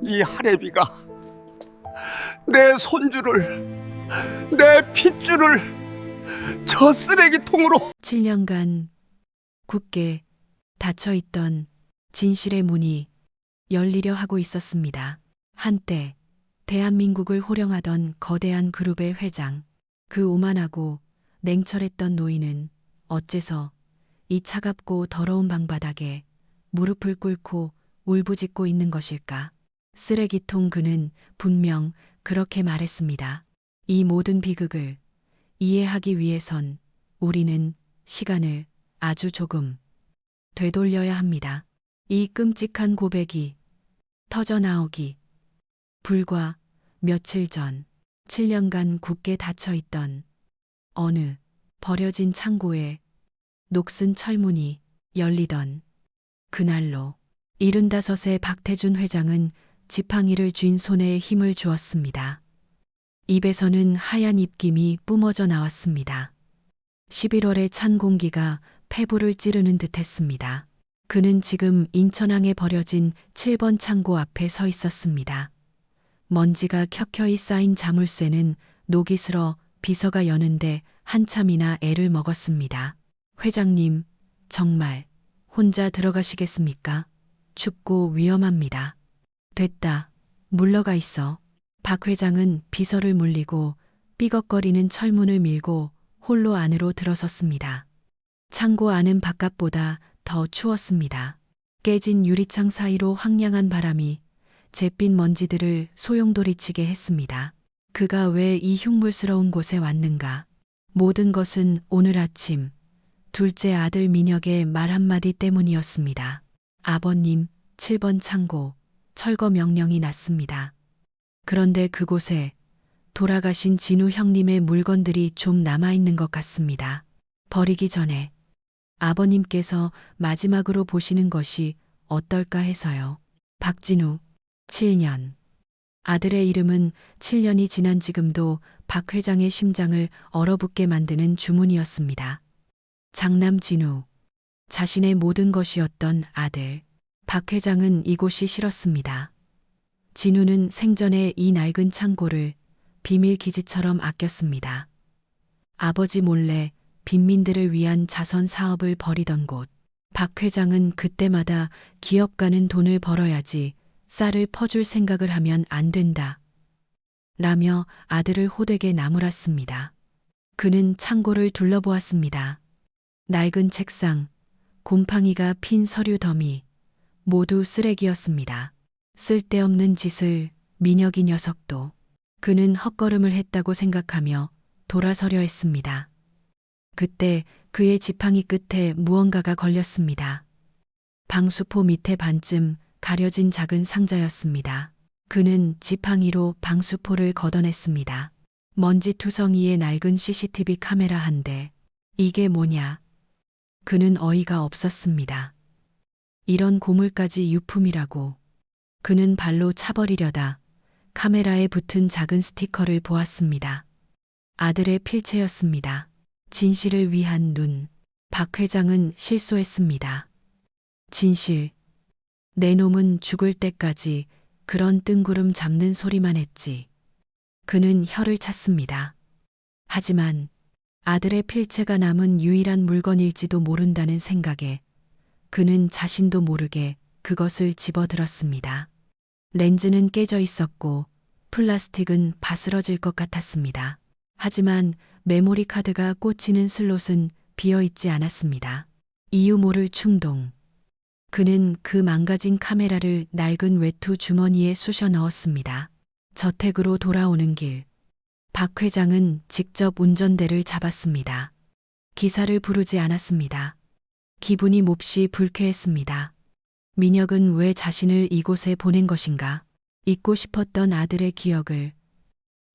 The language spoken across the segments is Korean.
이 할애비가 내 손주를, 내 핏줄을 저 쓰레기통으로. 7년간 굳게 닫혀있던 진실의 문이 열리려 하고 있었습니다. 한때 대한민국을 호령하던 거대한 그룹의 회장, 그 오만하고 냉철했던 노인은 어째서 이 차갑고 더러운 방바닥에 무릎을 꿇고 울부짖고 있는 것일까? 쓰레기통 그는 분명 그렇게 말했습니다. 이 모든 비극을 이해하기 위해선 우리는 시간을 아주 조금 되돌려야 합니다. 이 끔찍한 고백이 터져나오기 불과 며칠 전 7년간 굳게 닫혀있던 어느 버려진 창고에 녹슨 철문이 열리던 그날로 75세 박태준 회장은 지팡이를 쥔 손에 힘을 주었습니다. 입에서는 하얀 입김이 뿜어져 나왔습니다. 11월의 찬 공기가 폐부를 찌르는 듯했습니다. 그는 지금 인천항에 버려진 7번 창고 앞에 서 있었습니다. 먼지가 켜켜이 쌓인 자물쇠는 녹이 슬어 비서가 여는데 한참이나 애를 먹었습니다. 회장님, 정말 혼자 들어가시겠습니까? 춥고 위험합니다. 됐다. 물러가 있어. 박 회장은 비서를 물리고 삐걱거리는 철문을 밀고 홀로 안으로 들어섰습니다. 창고 안은 바깥보다 더 추웠습니다. 깨진 유리창 사이로 황량한 바람이 잿빛 먼지들을 소용돌이치게 했습니다. 그가 왜 이 흉물스러운 곳에 왔는가? 모든 것은 오늘 아침 둘째 아들 민혁의 말 한마디 때문이었습니다. 아버님, 7번 창고 철거 명령이 났습니다. 그런데 그곳에 돌아가신 진우 형님의 물건들이 좀 남아있는 것 같습니다. 버리기 전에 아버님께서 마지막으로 보시는 것이 어떨까 해서요. 박진우, 7년. 아들의 이름은 7년이 지난 지금도 박 회장의 심장을 얼어붙게 만드는 주문이었습니다. 장남 진우, 자신의 모든 것이었던 아들. 박 회장은 이곳이 싫었습니다. 진우는 생전에 이 낡은 창고를 비밀 기지처럼 아꼈습니다. 아버지 몰래 빈민들을 위한 자선 사업을 벌이던 곳. 박 회장은 그때마다 기업가는 돈을 벌어야지 쌀을 퍼줄 생각을 하면 안 된다. 라며 아들을 호되게 나무랐습니다. 그는 창고를 둘러보았습니다. 낡은 책상, 곰팡이가 핀 서류 더미, 모두 쓰레기였습니다. 쓸데없는 짓을 민혁이 녀석도. 그는 헛걸음을 했다고 생각하며 돌아서려 했습니다. 그때 그의 지팡이 끝에 무언가가 걸렸습니다. 방수포 밑에 반쯤 가려진 작은 상자였습니다. 그는 지팡이로 방수포를 걷어냈습니다. 먼지투성이의 낡은 CCTV 카메라 한 대. 이게 뭐냐? 그는 어이가 없었습니다. 이런 고물까지 유품이라고. 그는 발로 차버리려다 카메라에 붙은 작은 스티커를 보았습니다. 아들의 필체였습니다. 진실을 위한 눈. 박 회장은 실소했습니다. 진실. 내 놈은 죽을 때까지 그런 뜬구름 잡는 소리만 했지. 그는 혀를 찼습니다. 하지만 아들의 필체가 남은 유일한 물건일지도 모른다는 생각에 그는 자신도 모르게 그것을 집어들었습니다. 렌즈는 깨져 있었고 플라스틱은 바스러질 것 같았습니다. 하지만 메모리 카드가 꽂히는 슬롯은 비어있지 않았습니다. 이유 모를 충동. 그는 그 망가진 카메라를 낡은 외투 주머니에 쑤셔 넣었습니다. 저택으로 돌아오는 길. 박 회장은 직접 운전대를 잡았습니다. 기사를 부르지 않았습니다. 기분이 몹시 불쾌했습니다. 민혁은 왜 자신을 이곳에 보낸 것인가? 잊고 싶었던 아들의 기억을,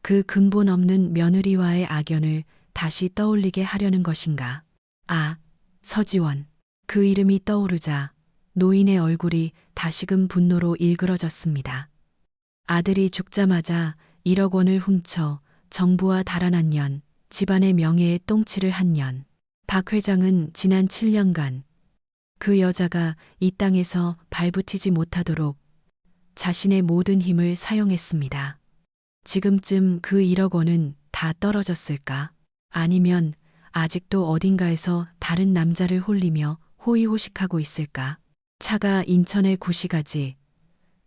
그 근본 없는 며느리와의 악연을 다시 떠올리게 하려는 것인가? 아, 서지원. 그 이름이 떠오르자 노인의 얼굴이 다시금 분노로 일그러졌습니다. 아들이 죽자마자 1억 원을 훔쳐 정부와 달아난 년, 집안의 명예에 똥칠을 한 년. 박 회장은 지난 7년간 그 여자가 이 땅에서 발붙이지 못하도록 자신의 모든 힘을 사용했습니다. 지금쯤 그 1억 원은 다 떨어졌을까? 아니면 아직도 어딘가에서 다른 남자를 홀리며 호의호식하고 있을까? 차가 인천의 구시가지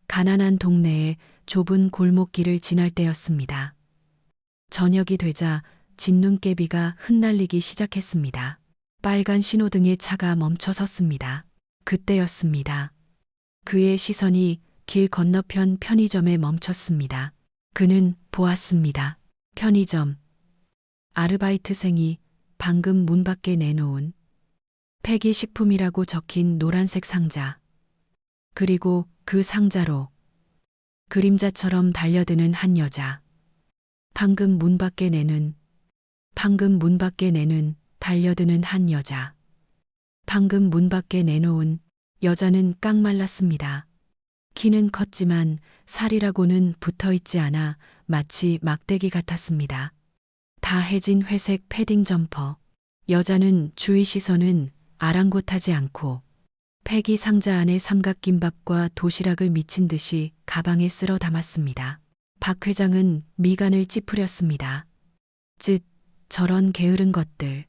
가난한 동네의 좁은 골목길을 지날 때였습니다. 저녁이 되자 진눈깨비가 흩날리기 시작했습니다. 빨간 신호등에 차가 멈춰 섰습니다. 그때였습니다. 그의 시선이 길 건너편 편의점에 멈췄습니다. 그는 보았습니다. 편의점. 아르바이트생이 방금 문 밖에 내놓은 폐기식품이라고 적힌 노란색 상자. 그리고 그 상자로 그림자처럼 달려드는 한 여자. 방금 문 밖에 내는 달려드는 한 여자. 방금 문 밖에 내놓은 여자는 깡말랐습니다. 키는 컸지만 살이라고는 붙어있지 않아 마치 막대기 같았습니다. 다 해진 회색 패딩 점퍼. 여자는 주위 시선은 아랑곳하지 않고 폐기 상자 안에 삼각김밥과 도시락을 미친 듯이 가방에 쓸어 담았습니다. 박 회장은 미간을 찌푸렸습니다. 쯧, 저런 게으른 것들.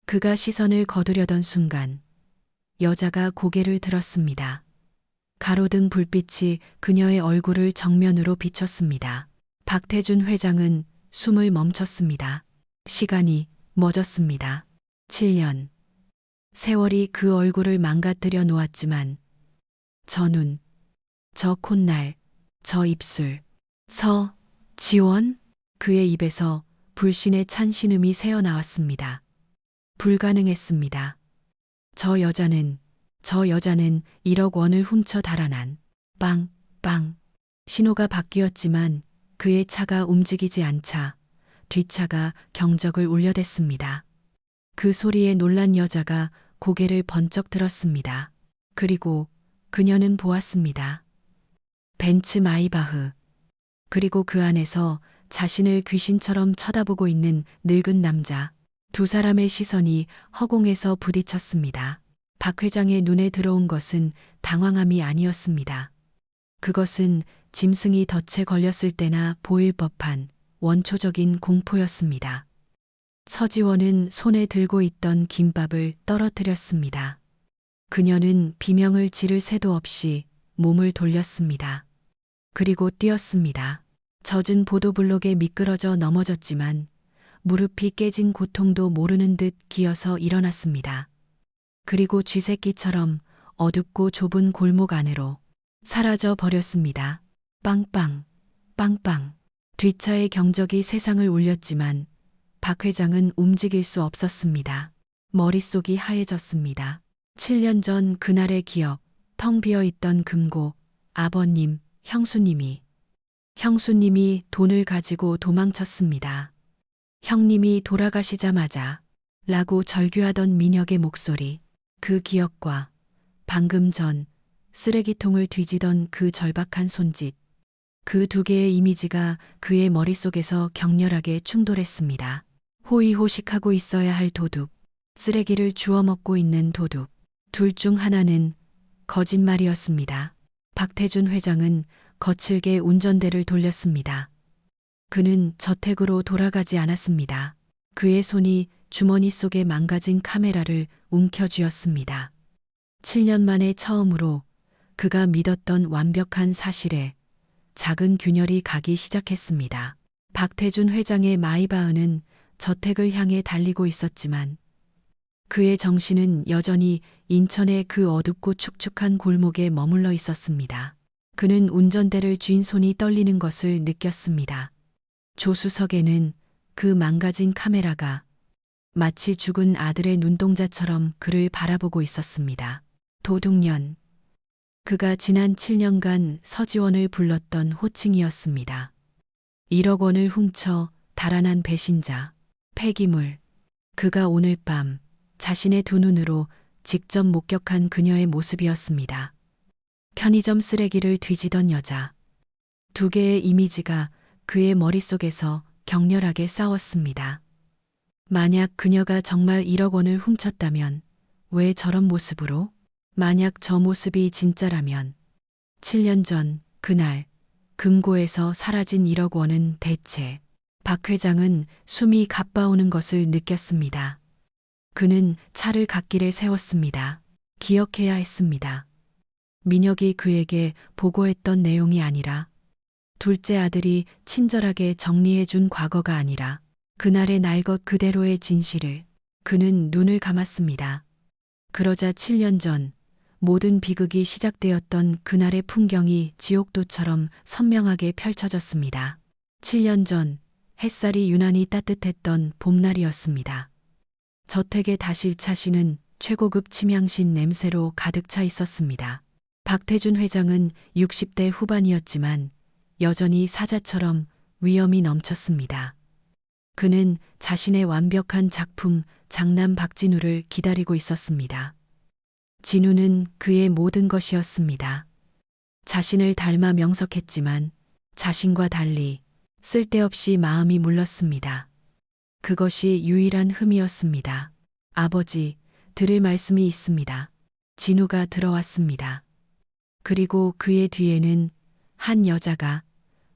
그가 시선을 거두려던 순간 여자가 고개를 들었습니다. 가로등 불빛이 그녀의 얼굴을 정면으로 비췄습니다. 박태준 회장은 숨을 멈췄습니다. 시간이 멎었습니다. 7년. 세월이 그 얼굴을 망가뜨려 놓았지만 저 눈, 저 콧날, 저 입술, 지원? 그의 입에서 불신의 찬 신음이 새어나왔습니다. 불가능했습니다. 저 여자는 1억 원을 훔쳐 달아난 빵. 신호가 바뀌었지만 그의 차가 움직이지 않자 뒷차가 경적을 울려댔습니다. 그 소리에 놀란 여자가 고개를 번쩍 들었습니다. 그리고 그녀는 보았습니다. 벤츠 마이바흐. 그리고 그 안에서 자신을 귀신처럼 쳐다보고 있는 늙은 남자. 두 사람의 시선이 허공에서 부딪혔습니다. 박 회장의 눈에 들어온 것은 당황함이 아니었습니다. 그것은 짐승이 덫에 걸렸을 때나 보일 법한 원초적인 공포였습니다. 서지원은 손에 들고 있던 김밥을 떨어뜨렸습니다. 그녀는 비명을 지를 새도 없이 몸을 돌렸습니다. 그리고 뛰었습니다. 젖은 보도블록에 미끄러져 넘어졌지만 무릎이 깨진 고통도 모르는 듯 기어서 일어났습니다. 그리고 쥐새끼처럼 어둡고 좁은 골목 안으로 사라져 버렸습니다. 빵빵. 뒷차의 경적이 세상을 울렸지만 박 회장은 움직일 수 없었습니다. 머릿속이 하얘졌습니다. 7년 전 그날의 기억, 텅 비어 있던 금고, 아버님, 형수님이 돈을 가지고 도망쳤습니다. 형님이 돌아가시자마자 라고 절규하던 민혁의 목소리, 그 기억과 방금 전 쓰레기통을 뒤지던 그 절박한 손짓, 그 두 개의 이미지가 그의 머릿속에서 격렬하게 충돌했습니다. 호의호식하고 있어야 할 도둑, 쓰레기를 주워 먹고 있는 도둑, 둘 중 하나는 거짓말이었습니다. 박태준 회장은 거칠게 운전대를 돌렸습니다. 그는 저택으로 돌아가지 않았습니다. 그의 손이 주머니 속에 망가진 카메라를 움켜쥐었습니다. 7년 만에 처음으로 그가 믿었던 완벽한 사실에 작은 균열이 가기 시작했습니다. 박태준 회장의 마이바흐는 저택을 향해 달리고 있었지만 그의 정신은 여전히 인천의 그 어둡고 축축한 골목에 머물러 있었습니다. 그는 운전대를 쥔 손이 떨리는 것을 느꼈습니다. 조수석에는 그 망가진 카메라가 마치 죽은 아들의 눈동자처럼 그를 바라보고 있었습니다. 도둑년. 그가 지난 7년간 서지원을 불렀던 호칭이었습니다. 1억 원을 훔쳐 달아난 배신자, 폐기물. 그가 오늘 밤 자신의 두 눈으로 직접 목격한 그녀의 모습이었습니다. 편의점 쓰레기를 뒤지던 여자. 두 개의 이미지가 그의 머릿속에서 격렬하게 싸웠습니다. 만약 그녀가 정말 1억 원을 훔쳤다면 왜 저런 모습으로? 만약 저 모습이 진짜라면 7년 전 그날 금고에서 사라진 1억 원은 대체. 박 회장은 숨이 가빠오는 것을 느꼈습니다. 그는 차를 갓길에 세웠습니다. 기억해야 했습니다. 민혁이 그에게 보고했던 내용이 아니라, 둘째 아들이 친절하게 정리해준 과거가 아니라 그날의 날 것 그대로의 진실을. 그는 눈을 감았습니다. 그러자 7년 전 모든 비극이 시작되었던 그날의 풍경이 지옥도처럼 선명하게 펼쳐졌습니다. 7년 전 햇살이 유난히 따뜻했던 봄날이었습니다. 저택의 다실차시는 최고급 침향신 냄새로 가득 차 있었습니다. 박태준 회장은 60대 후반이었지만 여전히 사자처럼 위엄이 넘쳤습니다. 그는 자신의 완벽한 작품 장남 박진우를 기다리고 있었습니다. 진우는 그의 모든 것이었습니다. 자신을 닮아 명석했지만 자신과 달리 쓸데없이 마음이 물렀습니다. 그것이 유일한 흠이었습니다. 아버지, 들을 말씀이 있습니다. 진우가 들어왔습니다. 그리고 그의 뒤에는 한 여자가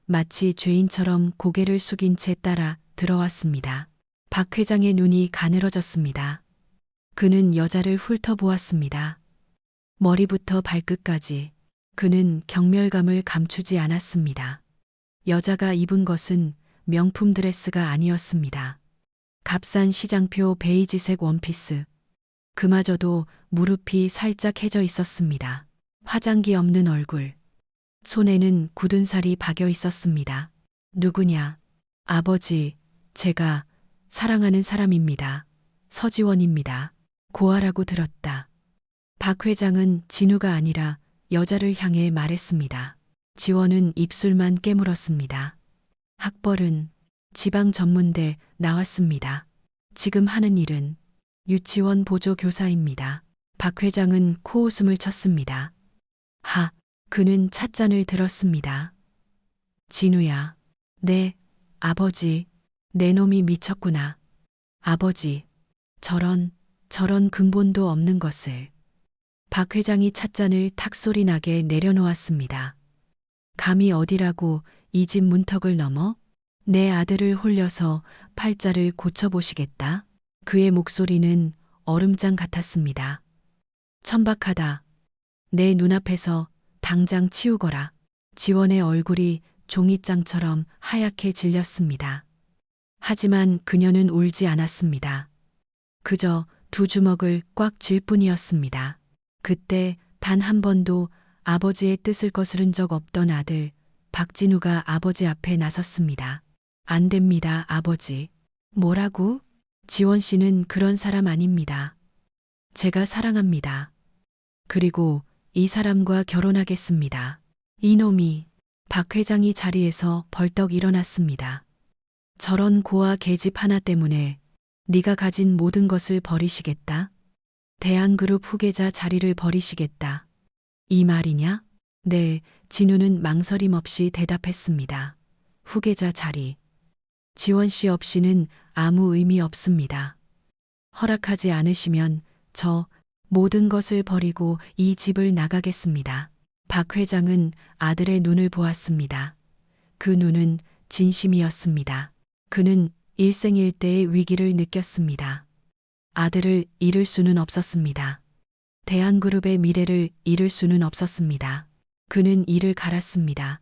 마치 죄인처럼 고개를 숙인 채 따라 들어왔습니다. 박 회장의 눈이 가늘어졌습니다. 그는 여자를 훑어보았습니다. 머리부터 발끝까지 그는 경멸감을 감추지 않았습니다. 여자가 입은 것은 명품 드레스가 아니었습니다. 값싼 시장표 베이지색 원피스. 그마저도 무릎이 살짝 해져 있었습니다. 화장기 없는 얼굴. 손에는 굳은 살이 박여 있었습니다. 누구냐? 아버지, 제가 사랑하는 사람입니다. 서지원입니다. 고아라고 들었다. 박 회장은 진우가 아니라 여자를 향해 말했습니다. 지원은 입술만 깨물었습니다. 학벌은 지방 전문대 나왔습니다. 지금 하는 일은 유치원 보조 교사입니다. 박 회장은 코웃음을 쳤습니다. 그는 찻잔을 들었습니다. 진우야. 네, 아버지. 내 놈이 미쳤구나. 아버지, 저런 근본도 없는 것을. 박 회장이 찻잔을 탁소리 나게 내려놓았습니다. 감히 어디라고 이 집 문턱을 넘어? 내 아들을 홀려서 팔자를 고쳐보시겠다? 그의 목소리는 얼음장 같았습니다. 천박하다. 내 눈앞에서 당장 치우거라. 지원의 얼굴이 종이장처럼 하얗게 질렸습니다. 하지만 그녀는 울지 않았습니다. 그저 두 주먹을 꽉 쥘 뿐이었습니다. 그때 단 한 번도 아버지의 뜻을 거스른 적 없던 아들 박진우가 아버지 앞에 나섰습니다. 안 됩니다, 아버지. 뭐라고? 지원 씨는 그런 사람 아닙니다. 제가 사랑합니다. 그리고 이 사람과 결혼하겠습니다. 이놈이. 박 회장이 자리에서 벌떡 일어났습니다. 저런 고아 계집 하나 때문에 네가 가진 모든 것을 버리시겠다? 대한그룹 후계자 자리를 버리시겠다. 이 말이냐? 네, 진우는 망설임 없이 대답했습니다. 후계자 자리. 지원 씨 없이는 아무 의미 없습니다. 허락하지 않으시면 저 모든 것을 버리고 이 집을 나가겠습니다. 박 회장은 아들의 눈을 보았습니다. 그 눈은 진심이었습니다. 그는 일생일대의 위기를 느꼈습니다. 아들을 잃을 수는 없었습니다. 대한그룹의 미래를 잃을 수는 없었습니다. 그는 이를 갈았습니다.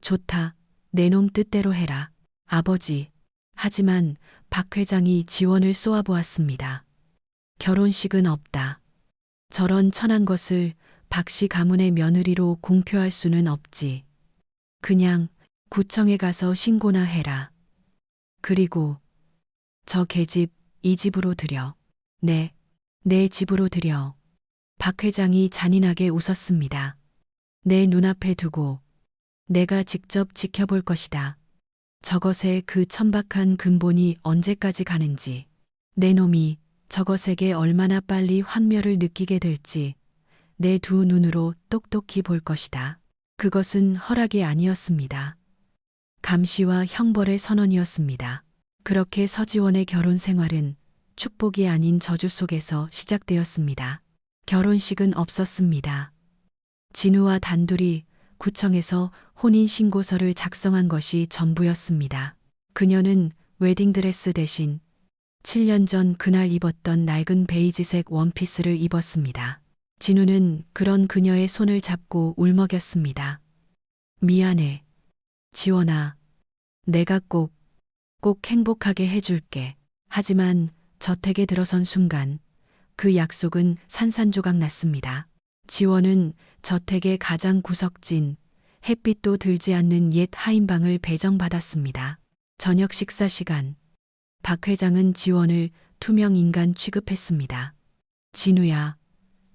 좋다. 내 놈 뜻대로 해라. 아버지. 하지만 박 회장이 지원을 쏘아보았습니다. 결혼식은 없다. 저런 천한 것을 박 씨 가문의 며느리로 공표할 수는 없지. 그냥 구청에 가서 신고나 해라. 그리고 저 계집 이 집으로 들여. 네, 내 집으로 들여. 박 회장이 잔인하게 웃었습니다. 내 눈앞에 두고 내가 직접 지켜볼 것이다. 저것의 그 천박한 근본이 언제까지 가는지, 내 놈이 저것에게 얼마나 빨리 환멸을 느끼게 될지 내 두 눈으로 똑똑히 볼 것이다. 그것은 허락이 아니었습니다. 감시와 형벌의 선언이었습니다. 그렇게 서지원의 결혼 생활은 축복이 아닌 저주 속에서 시작되었습니다. 결혼식은 없었습니다. 진우와 단둘이 구청에서 혼인신고서를 작성한 것이 전부였습니다. 그녀는 웨딩드레스 대신 7년 전 그날 입었던 낡은 베이지색 원피스를 입었습니다. 진우는 그런 그녀의 손을 잡고 울먹였습니다. 미안해. 지원아. 내가 꼭 행복하게 해줄게. 하지만 저택에 들어선 순간 그 약속은 산산조각 났습니다. 지원은 저택의 가장 구석진 햇빛도 들지 않는 옛 하인방을 배정받았습니다. 저녁 식사 시간. 박 회장은 지원을 투명 인간 취급했습니다. 진우야,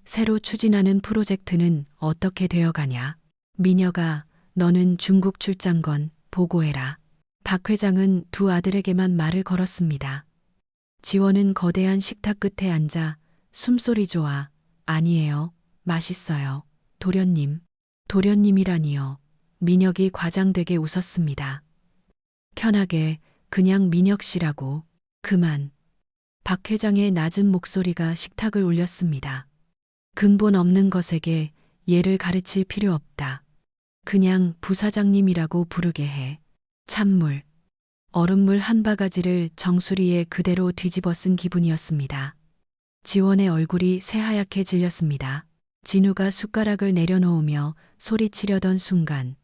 새로 추진하는 프로젝트는 어떻게 되어가냐? 미녀가 너는 중국 출장건 보고해라. 박 회장은 두 아들에게만 말을 걸었습니다. 지원은 거대한 식탁 끝에 앉아 숨소리 좋아. 아니에요. 맛있어요. 도련님. 도련님이라니요. 민혁이 과장되게 웃었습니다. 편하게 그냥 민혁 씨라고. 그만. 박 회장의 낮은 목소리가 식탁을 울렸습니다. 근본 없는 것에게 얘를 가르칠 필요 없다. 그냥 부사장님이라고 부르게 해. 찬물. 얼음물 한 바가지를 정수리에 그대로 뒤집어 쓴 기분이었습니다. 지원의 얼굴이 새하얗게 질렸습니다. 진우가 숟가락을 내려놓으며 소리치려던 순간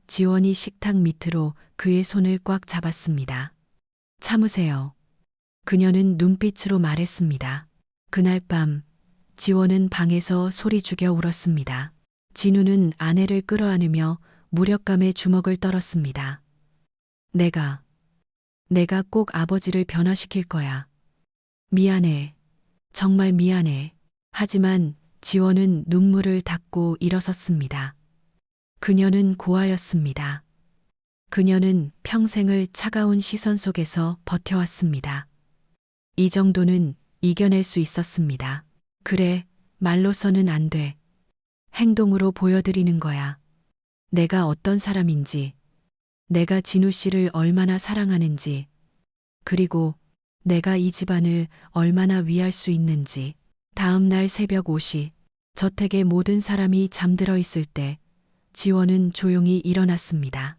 지원이 식탁 밑으로 그의 손을 꽉 잡았습니다. 참으세요. 그녀는 눈빛으로 말했습니다. 그날 밤 지원은 방에서 소리 죽여 울었습니다. 진우는 아내를 끌어안으며 무력감에 주먹을 떨었습니다. 내가 꼭 아버지를 변화시킬 거야. 미안해. 정말 미안해. 하지만 지원은 눈물을 닦고 일어섰습니다. 그녀는 고아였습니다. 그녀는 평생을 차가운 시선 속에서 버텨왔습니다. 이 정도는 이겨낼 수 있었습니다. 그래, 말로서는 안 돼. 행동으로 보여드리는 거야. 내가 어떤 사람인지, 내가 진우 씨를 얼마나 사랑하는지, 그리고 내가 이 집안을 얼마나 위할 수 있는지. 다음 날 새벽 5시, 저택의 모든 사람이 잠들어 있을 때 지원은 조용히 일어났습니다.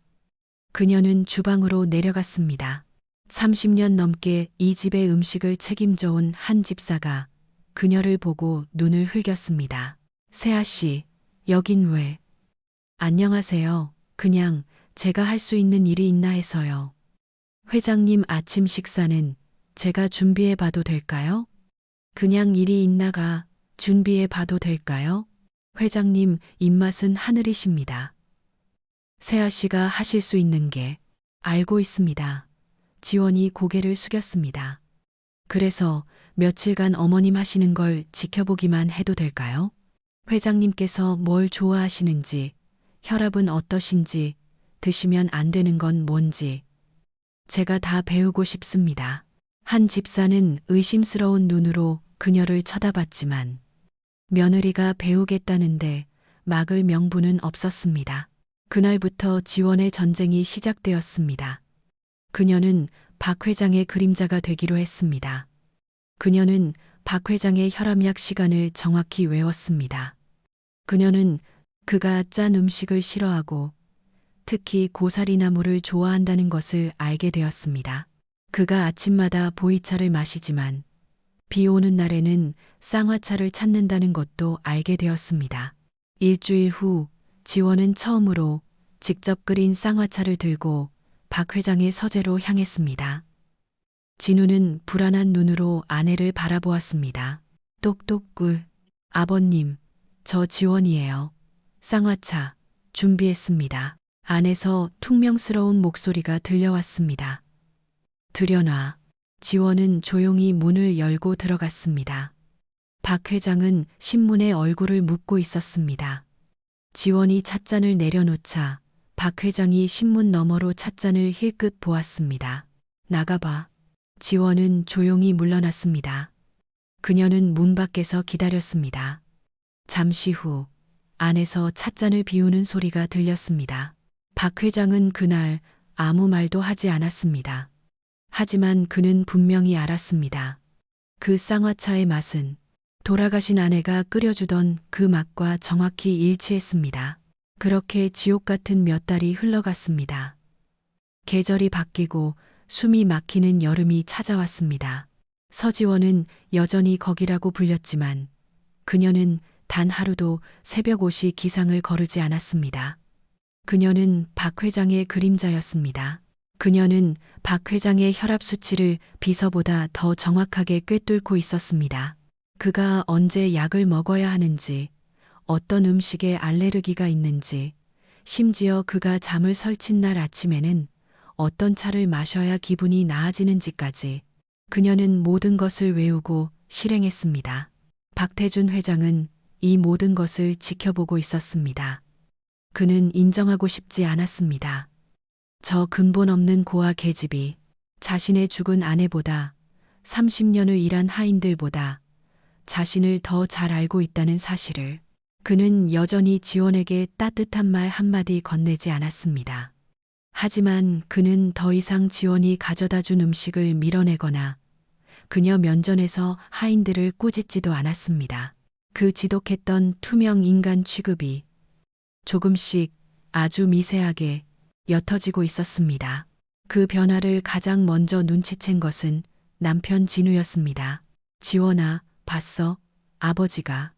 그녀는 주방으로 내려갔습니다. 30년 넘게 이 집의 음식을 책임져 온 한 집사가 그녀를 보고 눈을 흘겼습니다. 세아 씨, 여긴 왜? 안녕하세요. 그냥 제가 할 수 있는 일이 있나 해서요. 회장님 아침 식사는 제가 준비해 봐도 될까요? 그냥 일이 있나가 준비해 봐도 될까요? 회장님 입맛은 하늘이십니다. 세아 씨가 하실 수 있는 게 알고 있습니다. 지원이 고개를 숙였습니다. 그래서 며칠간 어머님 하시는 걸 지켜보기만 해도 될까요? 회장님께서 뭘 좋아하시는지, 혈압은 어떠신지, 드시면 안 되는 건 뭔지 제가 다 배우고 싶습니다. 한 집사는 의심스러운 눈으로 그녀를 쳐다봤지만 며느리가 배우겠다는데 막을 명분은 없었습니다. 그날부터 지원의 전쟁이 시작되었습니다. 그녀는 박 회장의 그림자가 되기로 했습니다. 그녀는 박 회장의 혈압약 시간을 정확히 외웠습니다. 그녀는 그가 짠 음식을 싫어하고 특히 고사리나물을 좋아한다는 것을 알게 되었습니다. 그가 아침마다 보이차를 마시지만 비 오는 날에는 쌍화차를 찾는다는 것도 알게 되었습니다. 일주일 후 지원은 처음으로 직접 끓인 쌍화차를 들고 박 회장의 서재로 향했습니다. 진우는 불안한 눈으로 아내를 바라보았습니다. 똑똑꿀. 아버님, 저 지원이에요. 쌍화차 준비했습니다. 안에서 퉁명스러운 목소리가 들려왔습니다. 들여놔. 지원은 조용히 문을 열고 들어갔습니다. 박 회장은 신문에 얼굴을 묻고 있었습니다. 지원이 찻잔을 내려놓자 박 회장이 신문 너머로 찻잔을 힐끗 보았습니다. 나가봐. 지원은 조용히 물러났습니다. 그녀는 문 밖에서 기다렸습니다. 잠시 후 안에서 찻잔을 비우는 소리가 들렸습니다. 박 회장은 그날 아무 말도 하지 않았습니다. 하지만 그는 분명히 알았습니다. 그 쌍화차의 맛은 돌아가신 아내가 끓여주던 그 맛과 정확히 일치했습니다. 그렇게 지옥 같은 몇 달이 흘러갔습니다. 계절이 바뀌고 숨이 막히는 여름이 찾아왔습니다. 서지원은 여전히 거기라고 불렸지만 그녀는 단 하루도 새벽 5시 기상을 거르지 않았습니다. 그녀는 박 회장의 그림자였습니다. 그녀는 박 회장의 혈압 수치를 비서보다 더 정확하게 꿰뚫고 있었습니다. 그가 언제 약을 먹어야 하는지, 어떤 음식에 알레르기가 있는지, 심지어 그가 잠을 설친 날 아침에는 어떤 차를 마셔야 기분이 나아지는지까지 그녀는 모든 것을 외우고 실행했습니다. 박태준 회장은 이 모든 것을 지켜보고 있었습니다. 그는 인정하고 싶지 않았습니다. 저 근본 없는 고아 계집이 자신의 죽은 아내보다 30년을 일한 하인들보다 자신을 더 잘 알고 있다는 사실을 그는 여전히 지원에게 따뜻한 말 한마디 건네지 않았습니다. 하지만 그는 더 이상 지원이 가져다 준 음식을 밀어내거나 그녀 면전에서 하인들을 꾸짖지도 않았습니다. 그 지독했던 투명 인간 취급이 조금씩 아주 미세하게 옅어지고 있었습니다. 그 변화를 가장 먼저 눈치챈 것은 남편 진우였습니다. 지원아, 봤어? 아버지가.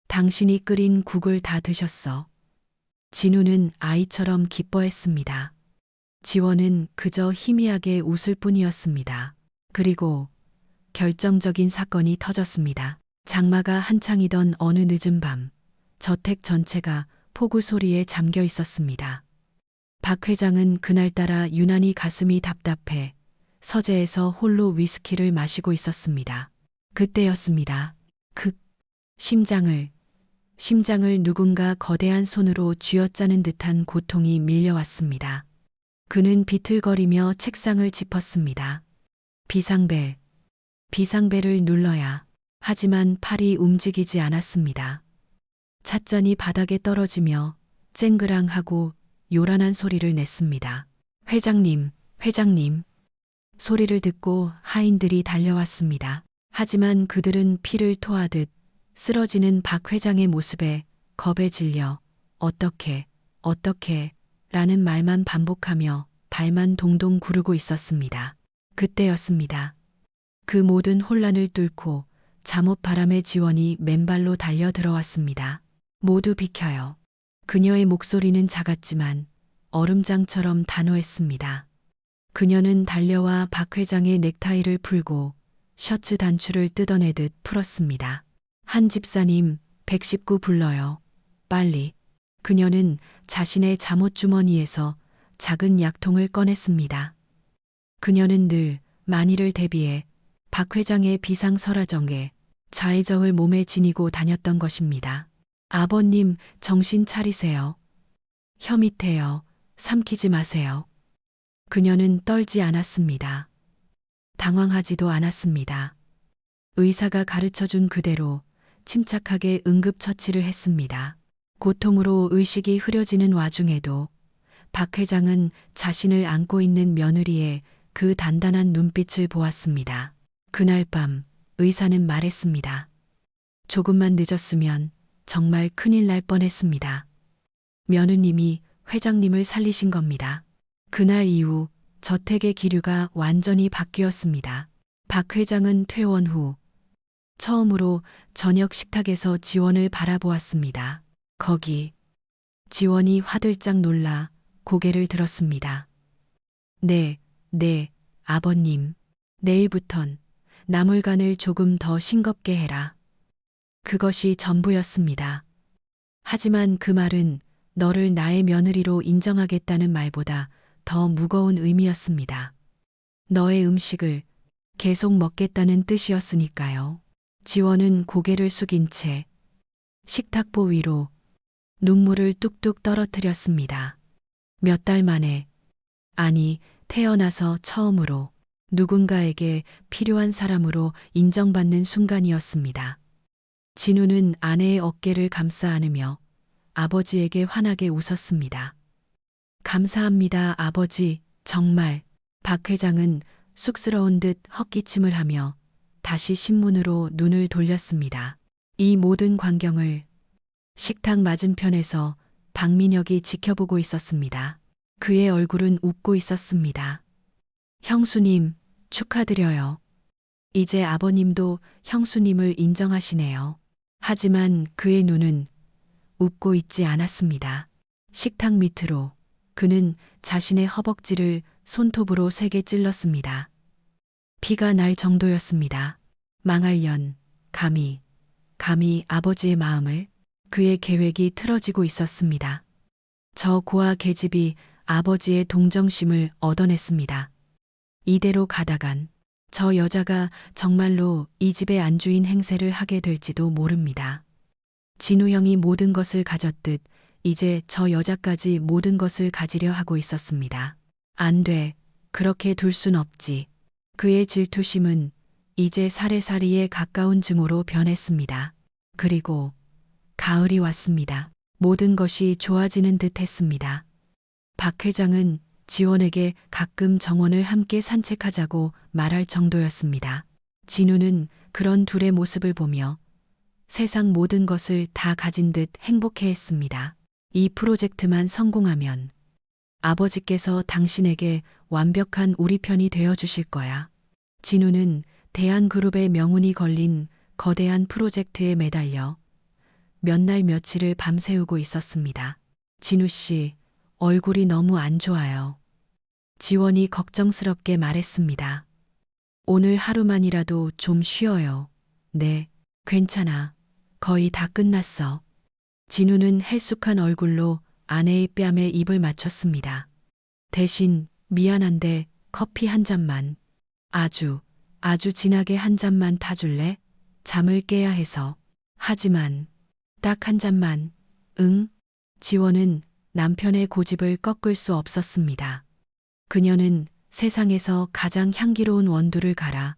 당신이 끓인 국을 다 드셨어. 진우는 아이처럼 기뻐했습니다. 지원은 그저 희미하게 웃을 뿐이었습니다. 그리고 결정적인 사건이 터졌습니다. 장마가 한창이던 어느 늦은 밤, 저택 전체가 폭우 소리에 잠겨 있었습니다. 박 회장은 그날따라 유난히 가슴이 답답해 서재에서 홀로 위스키를 마시고 있었습니다. 그때였습니다. 심장을 누군가 거대한 손으로 쥐어짜는 듯한 고통이 밀려왔습니다. 그는 비틀거리며 책상을 짚었습니다. 비상벨을 눌러야. 하지만 팔이 움직이지 않았습니다. 찻잔이 바닥에 떨어지며 쨍그랑하고 요란한 소리를 냈습니다. 회장님. 소리를 듣고 하인들이 달려왔습니다. 하지만 그들은 피를 토하듯 쓰러지는 박 회장의 모습에 겁에 질려 어떻게 라는 말만 반복하며 발만 동동 구르고 있었습니다. 그때였습니다. 그 모든 혼란을 뚫고 잠옷 바람의 지원이 맨발로 달려 들어왔습니다. 모두 비켜요. 그녀의 목소리는 작았지만 얼음장처럼 단호했습니다. 그녀는 달려와 박 회장의 넥타이를 풀고 셔츠 단추를 뜯어내듯 풀었습니다. 한 집사님, 119 불러요. 빨리. 그녀는 자신의 잠옷 주머니에서 작은 약통을 꺼냈습니다. 그녀는 늘 만일을 대비해 박 회장의 비상설화정에 좌회정을 몸에 지니고 다녔던 것입니다. 아버님, 정신 차리세요. 혀 밑에요. 삼키지 마세요. 그녀는 떨지 않았습니다. 당황하지도 않았습니다. 의사가 가르쳐준 그대로 침착하게 응급처치를 했습니다. 고통으로 의식이 흐려지는 와중에도 박 회장은 자신을 안고 있는 며느리의 그 단단한 눈빛을 보았습니다. 그날 밤 의사는 말했습니다. 조금만 늦었으면 정말 큰일 날 뻔했습니다. 며느님이 회장님을 살리신 겁니다. 그날 이후 저택의 기류가 완전히 바뀌었습니다. 박 회장은 퇴원 후 처음으로 저녁 식탁에서 지원을 바라보았습니다. 거기 지원이 화들짝 놀라 고개를 들었습니다. 네, 아버님. 내일부턴 나물간을 조금 더 싱겁게 해라. 그것이 전부였습니다. 하지만 그 말은 너를 나의 며느리로 인정하겠다는 말보다 더 무거운 의미였습니다. 너의 음식을 계속 먹겠다는 뜻이었으니까요. 지원은 고개를 숙인 채 식탁보 위로 눈물을 뚝뚝 떨어뜨렸습니다. 몇 달 만에, 아니, 태어나서 처음으로 누군가에게 필요한 사람으로 인정받는 순간이었습니다. 진우는 아내의 어깨를 감싸 안으며 아버지에게 환하게 웃었습니다. 감사합니다, 아버지, 정말. 박 회장은 쑥스러운 듯 헛기침을 하며 다시 신문으로 눈을 돌렸습니다. 이 모든 광경을 식탁 맞은편에서 박민혁이 지켜보고 있었습니다. 그의 얼굴은 웃고 있었습니다. 형수님, 축하드려요. 이제 아버님도 형수님을 인정하시네요. 하지만 그의 눈은 웃고 있지 않았습니다. 식탁 밑으로 그는 자신의 허벅지를 손톱으로 세게 찔렀습니다. 피가 날 정도였습니다. 망할년, 감히 아버지의 마음을. 그의 계획이 틀어지고 있었습니다. 저 고아 계집이 아버지의 동정심을 얻어냈습니다. 이대로 가다간 저 여자가 정말로 이 집의 안주인 행세를 하게 될지도 모릅니다. 진우 형이 모든 것을 가졌듯 이제 저 여자까지 모든 것을 가지려 하고 있었습니다. 안 돼. 그렇게 둘 순 없지. 그의 질투심은 이제 살해살이에 가까운 증오로 변했습니다. 그리고 가을이 왔습니다. 모든 것이 좋아지는 듯 했습니다. 박 회장은 지원에게 가끔 정원을 함께 산책하자고 말할 정도였습니다. 진우는 그런 둘의 모습을 보며 세상 모든 것을 다 가진 듯 행복해했습니다. 이 프로젝트만 성공하면 아버지께서 당신에게 완벽한 우리 편이 되어주실 거야. 진우는 대한그룹의 명운이 걸린 거대한 프로젝트에 매달려 몇 날 며칠을 밤새우고 있었습니다. 진우 씨, 얼굴이 너무 안 좋아요. 지원이 걱정스럽게 말했습니다. 오늘 하루만이라도 좀 쉬어요. 네, 괜찮아. 거의 다 끝났어. 진우는 헬쑥한 얼굴로 아내의 뺨에 입을 맞췄습니다. 대신 미안한데 커피 한 잔만. 아주 진하게 한 잔만 타줄래? 잠을 깨야 해서. 하지만 딱 한 잔만. 응? 지원은 남편의 고집을 꺾을 수 없었습니다. 그녀는 세상에서 가장 향기로운 원두를 갈아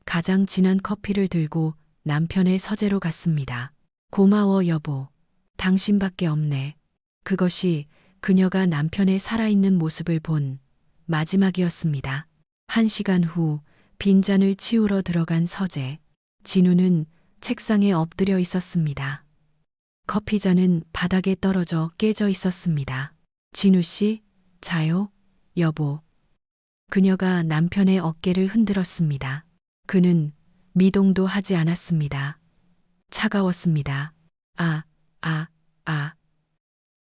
가장 진한 커피를 들고 남편의 서재로 갔습니다. 고마워 여보. 당신밖에 없네. 그것이 그녀가 남편의 살아있는 모습을 본 마지막이었습니다. 1시간 후 빈잔을 치우러 들어간 서재. 진우는 책상에 엎드려 있었습니다. 커피잔은 바닥에 떨어져 깨져 있었습니다. 진우 씨, 자요? 여보. 그녀가 남편의 어깨를 흔들었습니다. 그는 미동도 하지 않았습니다. 차가웠습니다.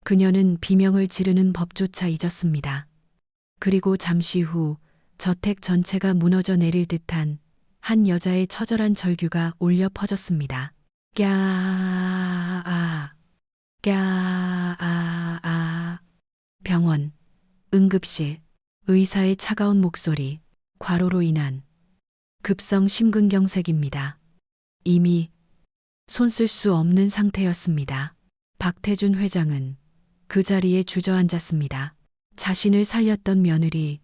그녀는 비명을 지르는 법조차 잊었습니다. 그리고 잠시 후 저택 전체가 무너져 내릴 듯한 한 여자의 처절한 절규가 울려 퍼졌습니다. 병원, 응급실, 의사의 차가운 목소리, 과로로 인한 급성 심근경색입니다. 이미 손 쓸 수 없는 상태였습니다. 박태준 회장은 그 자리에 주저앉았습니다. 자신을 살렸던 며느리,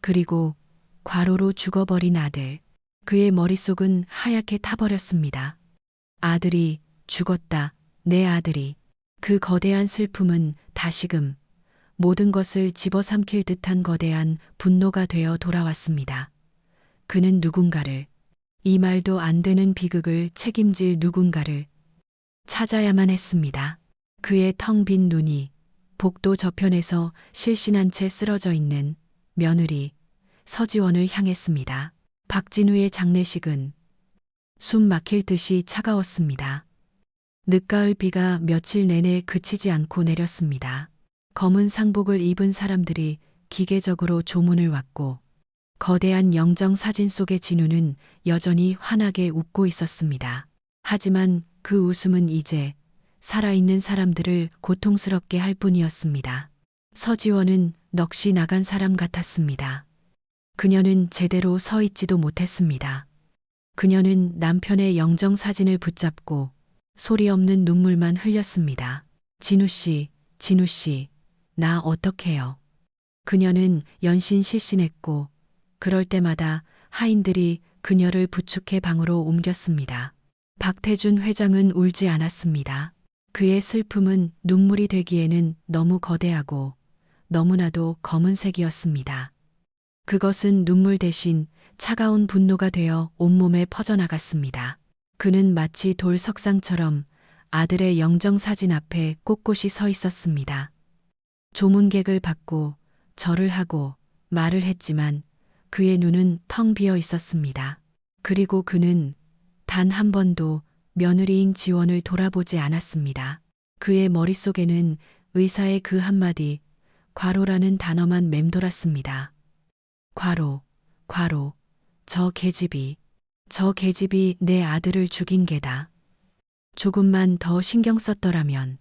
그리고 과로로 죽어버린 아들, 그의 머릿속은 하얗게 타버렸습니다. 아들이 죽었다. 내 아들이. 그 거대한 슬픔은 다시금 모든 것을 집어삼킬 듯한 거대한 분노가 되어 돌아왔습니다. 그는 누군가를, 이 말도 안 되는 비극을 책임질 누군가를 찾아야만 했습니다. 그의 텅 빈 눈이 복도 저편에서 실신한 채 쓰러져 있는 며느리 서지원을 향했습니다. 박진우의 장례식은 숨 막힐 듯이 차가웠습니다. 늦가을 비가 며칠 내내 그치지 않고 내렸습니다. 검은 상복을 입은 사람들이 기계적으로 조문을 왔고 거대한 영정 사진 속의 진우는 여전히 환하게 웃고 있었습니다. 하지만 그 웃음은 이제 살아있는 사람들을 고통스럽게 할 뿐이었습니다. 서지원은 넋이 나간 사람 같았습니다. 그녀는 제대로 서 있지도 못했습니다. 그녀는 남편의 영정 사진을 붙잡고 소리 없는 눈물만 흘렸습니다. 진우 씨, 나 어떡해요. 그녀는 연신실신했고 그럴 때마다 하인들이 그녀를 부축해 방으로 옮겼습니다. 박태준 회장은 울지 않았습니다. 그의 슬픔은 눈물이 되기에는 너무 거대하고 너무나도 검은색이었습니다. 그것은 눈물 대신 차가운 분노가 되어 온몸에 퍼져나갔습니다. 그는 마치 돌 석상처럼 아들의 영정사진 앞에 꼿꼿이 서 있었습니다. 조문객을 받고 절을 하고 말을 했지만 그의 눈은 텅 비어 있었습니다. 그리고 그는 단 한 번도 며느리인 지원을 돌아보지 않았습니다. 그의 머릿속에는 의사의 그 한마디 과로라는 단어만 맴돌았습니다. 과로, 과로, 저 계집이 내 아들을 죽인 게다. 조금만 더 신경 썼더라면,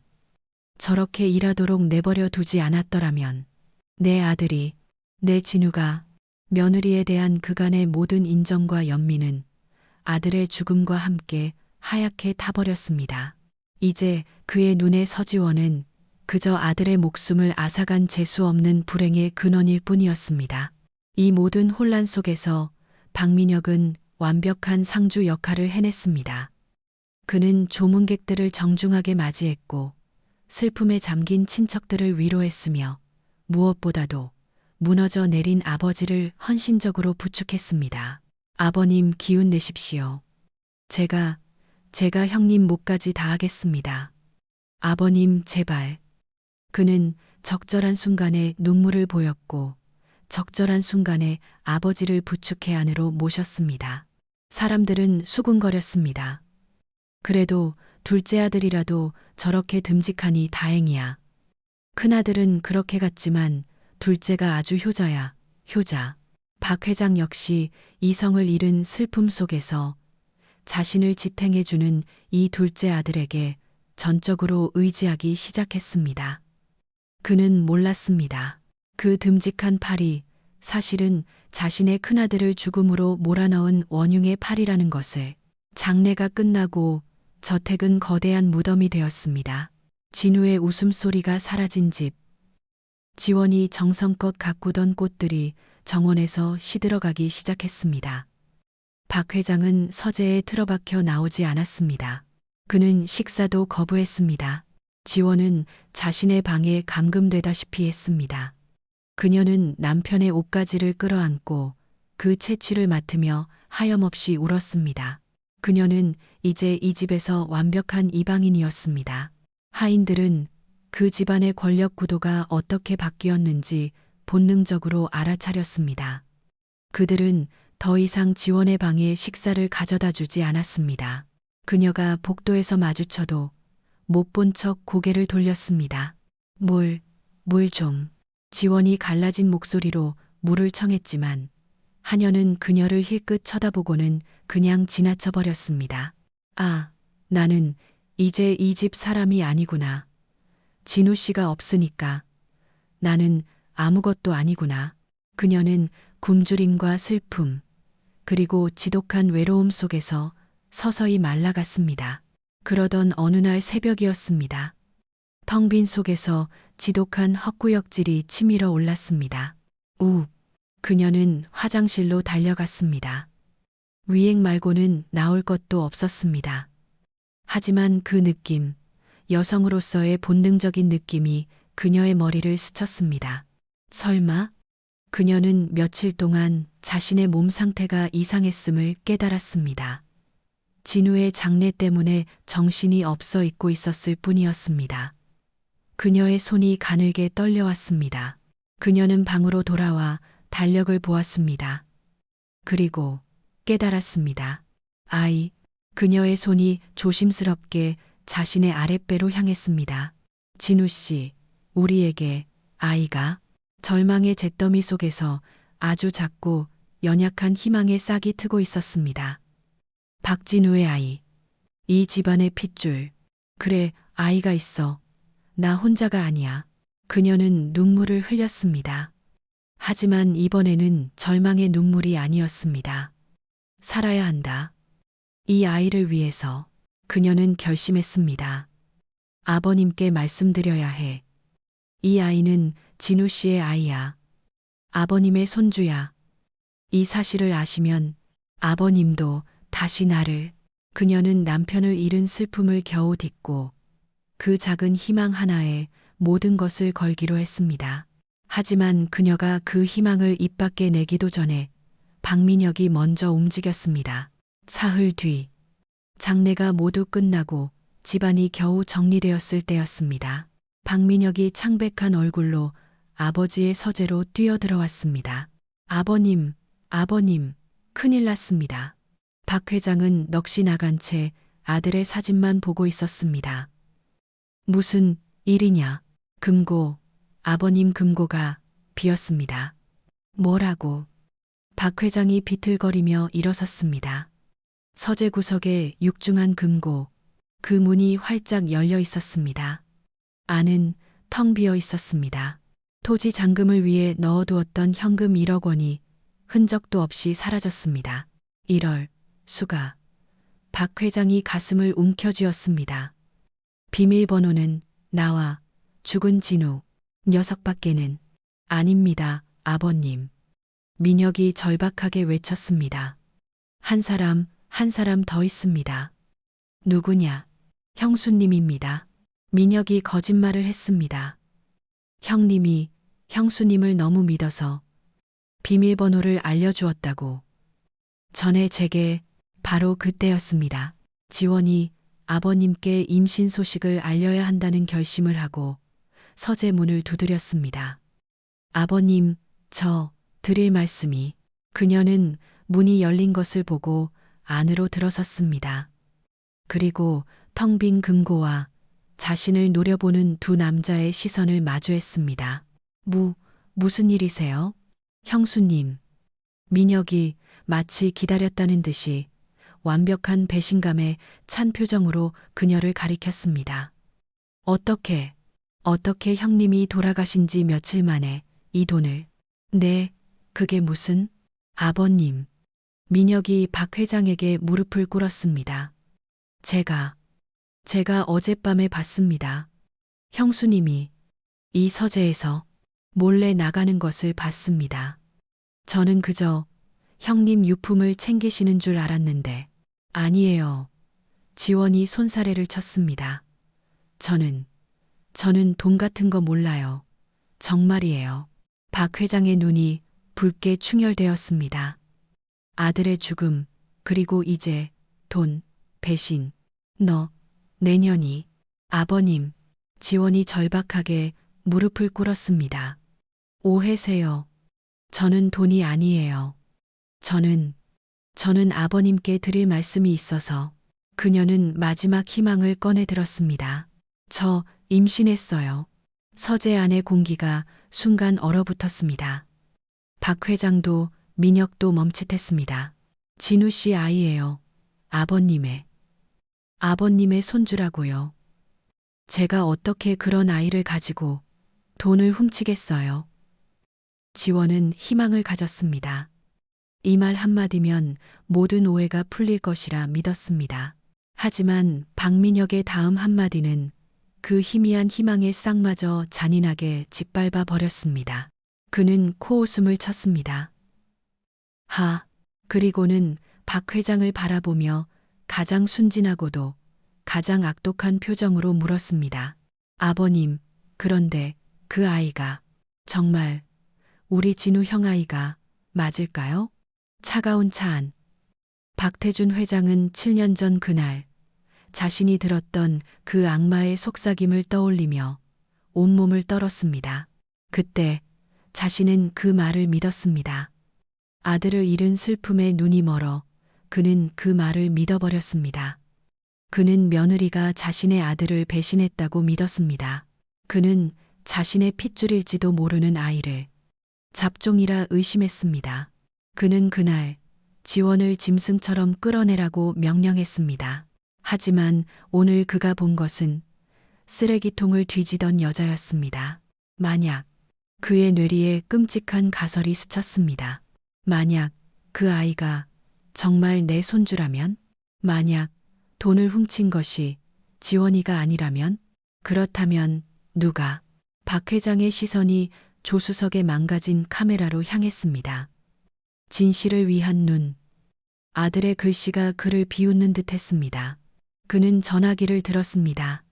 저렇게 일하도록 내버려 두지 않았더라면, 내 아들이, 내 진우가 며느리에 대한 그간의 모든 인정과 연민은 아들의 죽음과 함께 하얗게 타버렸습니다. 이제 그의 눈에 서지원은 그저 아들의 목숨을 앗아간 재수 없는 불행의 근원일 뿐이었습니다. 이 모든 혼란 속에서 박민혁은 완벽한 상주 역할을 해냈습니다. 그는 조문객들을 정중하게 맞이했고 슬픔에 잠긴 친척들을 위로했으며 무엇보다도 무너져 내린 아버지를 헌신적으로 부축했습니다. 아버님 기운 내십시오. 제가 형님 몫까지 다 하겠습니다. 아버님 제발. 그는 적절한 순간에 눈물을 보였고 적절한 순간에 아버지를 부축해 안으로 모셨습니다. 사람들은 수군거렸습니다. 그래도 둘째 아들이라도 저렇게 듬직하니 다행이야. 큰아들은 그렇게 갔지만 둘째가 아주 효자야, 효자. 박 회장 역시 이성을 잃은 슬픔 속에서 자신을 지탱해주는 이 둘째 아들에게 전적으로 의지하기 시작했습니다. 그는 몰랐습니다. 그 듬직한 팔이 사실은 자신의 큰아들을 죽음으로 몰아넣은 원흉의 팔이라는 것을. 장례가 끝나고 저택은 거대한 무덤이 되었습니다. 진우의 웃음소리가 사라진 집. 지원이 정성껏 가꾸던 꽃들이 정원에서 시들어가기 시작했습니다. 박 회장은 서재에 틀어박혀 나오지 않았습니다. 그는 식사도 거부했습니다. 지원은 자신의 방에 감금되다시피 했습니다. 그녀는 남편의 옷가지를 끌어안고 그 채취를 맡으며 하염없이 울었습니다. 그녀는 이제 이 집에서 완벽한 이방인이었습니다. 하인들은 그 집안의 권력 구도가 어떻게 바뀌었는지 본능적으로 알아차렸습니다. 그들은 더 이상 지원의 방에 식사를 가져다 주지 않았습니다. 그녀가 복도에서 마주쳐도 못 본 척 고개를 돌렸습니다. 물 좀. 지원이 갈라진 목소리로 물을 청했지만 하녀는 그녀를 힐끗 쳐다보고는 그냥 지나쳐 버렸습니다. 아, 나는 이제 이 집 사람이 아니구나. 진우 씨가 없으니까 나는 아무것도 아니구나. 그녀는 굶주림과 슬픔, 그리고 지독한 외로움 속에서 서서히 말라갔습니다. 그러던 어느 날 새벽이었습니다. 텅 빈 속에서 지독한 헛구역질이 치밀어 올랐습니다. 그녀는 화장실로 달려갔습니다. 위액 말고는 나올 것도 없었습니다. 하지만 그 느낌, 여성으로서의 본능적인 느낌이 그녀의 머리를 스쳤습니다. 설마? 그녀는 며칠 동안 자신의 몸 상태가 이상했음을 깨달았습니다. 진우의 장례 때문에 정신이 없어 있고 있었을 뿐이었습니다. 그녀의 손이 가늘게 떨려왔습니다. 그녀는 방으로 돌아와 달력을 보았습니다. 그리고 깨달았습니다. 그녀의 손이 조심스럽게 자신의 아랫배로 향했습니다. 진우 씨, 우리에게 아이가. 절망의 잿더미 속에서 아주 작고 연약한 희망의 싹이 트고 있었습니다. 박진우의 아이. 이 집안의 핏줄. 그래, 아이가 있어. 나 혼자가 아니야. 그녀는 눈물을 흘렸습니다. 하지만 이번에는 절망의 눈물이 아니었습니다. 살아야 한다. 이 아이를 위해서. 그녀는 결심했습니다. 아버님께 말씀드려야 해. 이 아이는 진우 씨의 아이야. 아버님의 손주야. 이 사실을 아시면 아버님도 다시 나를. 그녀는 남편을 잃은 슬픔을 겨우 딛고 그 작은 희망 하나에 모든 것을 걸기로 했습니다. 하지만 그녀가 그 희망을 입 밖에 내기도 전에 박민혁이 먼저 움직였습니다. 사흘 뒤 장례가 모두 끝나고 집안이 겨우 정리되었을 때였습니다. 박민혁이 창백한 얼굴로 아버지의 서재로 뛰어들어왔습니다. 아버님, 아버님, 큰일 났습니다. 박 회장은 넋이 나간 채 아들의 사진만 보고 있었습니다. 무슨 일이냐? 금고, 아버님 금고가 비었습니다. 뭐라고? 박 회장이 비틀거리며 일어섰습니다. 서재 구석에 육중한 금고, 그 문이 활짝 열려 있었습니다. 안은 텅 비어 있었습니다. 토지 잔금을 위해 넣어두었던 현금 1억 원이 흔적도 없이 사라졌습니다. 1월, 수가. 박 회장이 가슴을 움켜쥐었습니다. 비밀번호는 나와 죽은 진우 녀석밖에는 아닙니다, 아버님. 민혁이 절박하게 외쳤습니다. 한 사람 더 있습니다. 누구냐? 형수님입니다. 민혁이 거짓말을 했습니다. 형님이 형수님을 너무 믿어서 비밀번호를 알려주었다고. 전에 제게 바로 그때였습니다. 지원이 아버님께 임신 소식을 알려야 한다는 결심을 하고 서재 문을 두드렸습니다. 아버님, 저 드릴 말씀이. 그녀는 문이 열린 것을 보고 안으로 들어섰습니다. 그리고 텅 빈 금고와 자신을 노려보는 두 남자의 시선을 마주했습니다. 무슨 일이세요? 형수님. 민혁이 마치 기다렸다는 듯이 완벽한 배신감에 찬 표정으로 그녀를 가리켰습니다. 어떻게 형님이 돌아가신 지 며칠 만에 이 돈을. 네, 그게 무슨? 아버님. 민혁이 박 회장에게 무릎을 꿇었습니다. 제가 어젯밤에 봤습니다. 형수님이 이 서재에서 몰래 나가는 것을 봤습니다. 저는 그저 형님 유품을 챙기시는 줄 알았는데 아니에요. 지원이 손사래를 쳤습니다. 저는 돈 같은 거 몰라요. 정말이에요. 박 회장의 눈이 붉게 충혈되었습니다. 아들의 죽음, 그리고 이제 돈, 배신. 내년이. 아버님. 지원이 절박하게 무릎을 꿇었습니다. 오해세요. 저는 돈이 아니에요. 저는 아버님께 드릴 말씀이 있어서. 그녀는 마지막 희망을 꺼내 들었습니다. 저 임신했어요. 서재 안의 공기가 순간 얼어붙었습니다. 박 회장도 민혁도 멈칫했습니다. 진우 씨 아이예요. 아버님의 손주라고요. 제가 어떻게 그런 아이를 가지고 돈을 훔치겠어요. 지원은 희망을 가졌습니다. 이 말 한마디면 모든 오해가 풀릴 것이라 믿었습니다. 하지만 박민혁의 다음 한마디는 그 희미한 희망의 싹마저 잔인하게 짓밟아 버렸습니다. 그는 코웃음을 쳤습니다. 그리고는 박 회장을 바라보며 가장 순진하고도 가장 악독한 표정으로 물었습니다. 아버님, 그런데 그 아이가 정말 우리 진우 형 아이가 맞을까요? 차가운 차 안. 박태준 회장은 7년 전 그날 자신이 들었던 그 악마의 속삭임을 떠올리며 온몸을 떨었습니다. 그때 자신은 그 말을 믿었습니다. 아들을 잃은 슬픔에 눈이 멀어 그는 그 말을 믿어버렸습니다. 그는 며느리가 자신의 아들을 배신했다고 믿었습니다. 그는 자신의 핏줄일지도 모르는 아이를 잡종이라 의심했습니다. 그는 그날 지원을 짐승처럼 끌어내라고 명령했습니다. 하지만 오늘 그가 본 것은 쓰레기통을 뒤지던 여자였습니다. 만약 그의 뇌리에 끔찍한 가설이 스쳤습니다. 만약 그 아이가 정말 내 손주라면? 만약 돈을 훔친 것이 지원이가 아니라면? 그렇다면 누가? 박 회장의 시선이 조수석에 망가진 카메라로 향했습니다. 진실을 위한 눈. 아들의 글씨가 그를 비웃는 듯 했습니다. 그는 전화기를 들었습니다.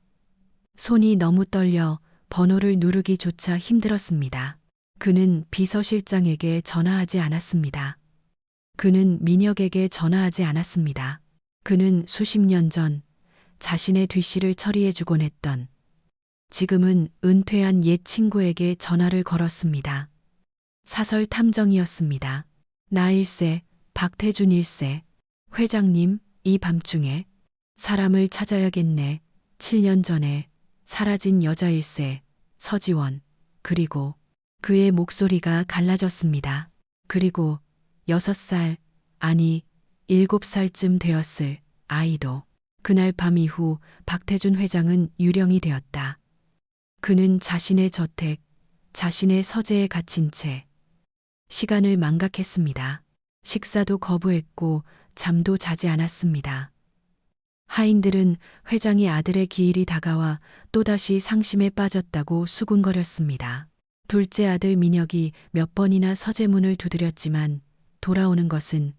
손이 너무 떨려 번호를 누르기조차 힘들었습니다. 그는 비서실장에게 전화하지 않았습니다. 그는 민혁에게 전화하지 않았습니다. 그는 수십 년 전 자신의 뒤씨를 처리해주곤 했던 지금은 은퇴한 옛 친구에게 전화를 걸었습니다. 사설 탐정이었습니다. 나 일세, 박태준 일세. 회장님, 이 밤중에 사람을 찾아야겠네. 7년 전에 사라진 여자 일세, 서지원. 그리고 그의 목소리가 갈라졌습니다. 그리고 6살, 아니 7살쯤 되었을 아이도. 그날 밤 이후 박태준 회장은 유령이 되었다. 그는 자신의 저택, 자신의 서재에 갇힌 채 시간을 망각했습니다. 식사도 거부했고 잠도 자지 않았습니다. 하인들은 회장이 아들의 기일이 다가와 또다시 상심에 빠졌다고 수군거렸습니다. 둘째 아들 민혁이 몇 번이나 서재문을 두드렸지만 돌아오는 것은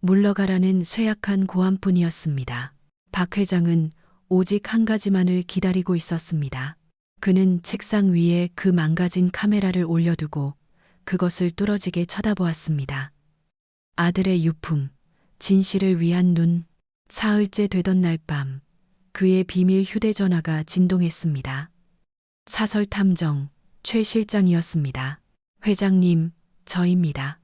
물러가라는 쇠약한 고함뿐이었습니다. 박 회장은 오직 한 가지만을 기다리고 있었습니다. 그는 책상 위에 그 망가진 카메라를 올려두고 그것을 뚫어지게 쳐다보았습니다. 아들의 유품, 진실을 위한 눈. 사흘째 되던 날 밤, 그의 비밀 휴대전화가 진동했습니다. 사설 탐정 최 실장이었습니다. 회장님, 저입니다.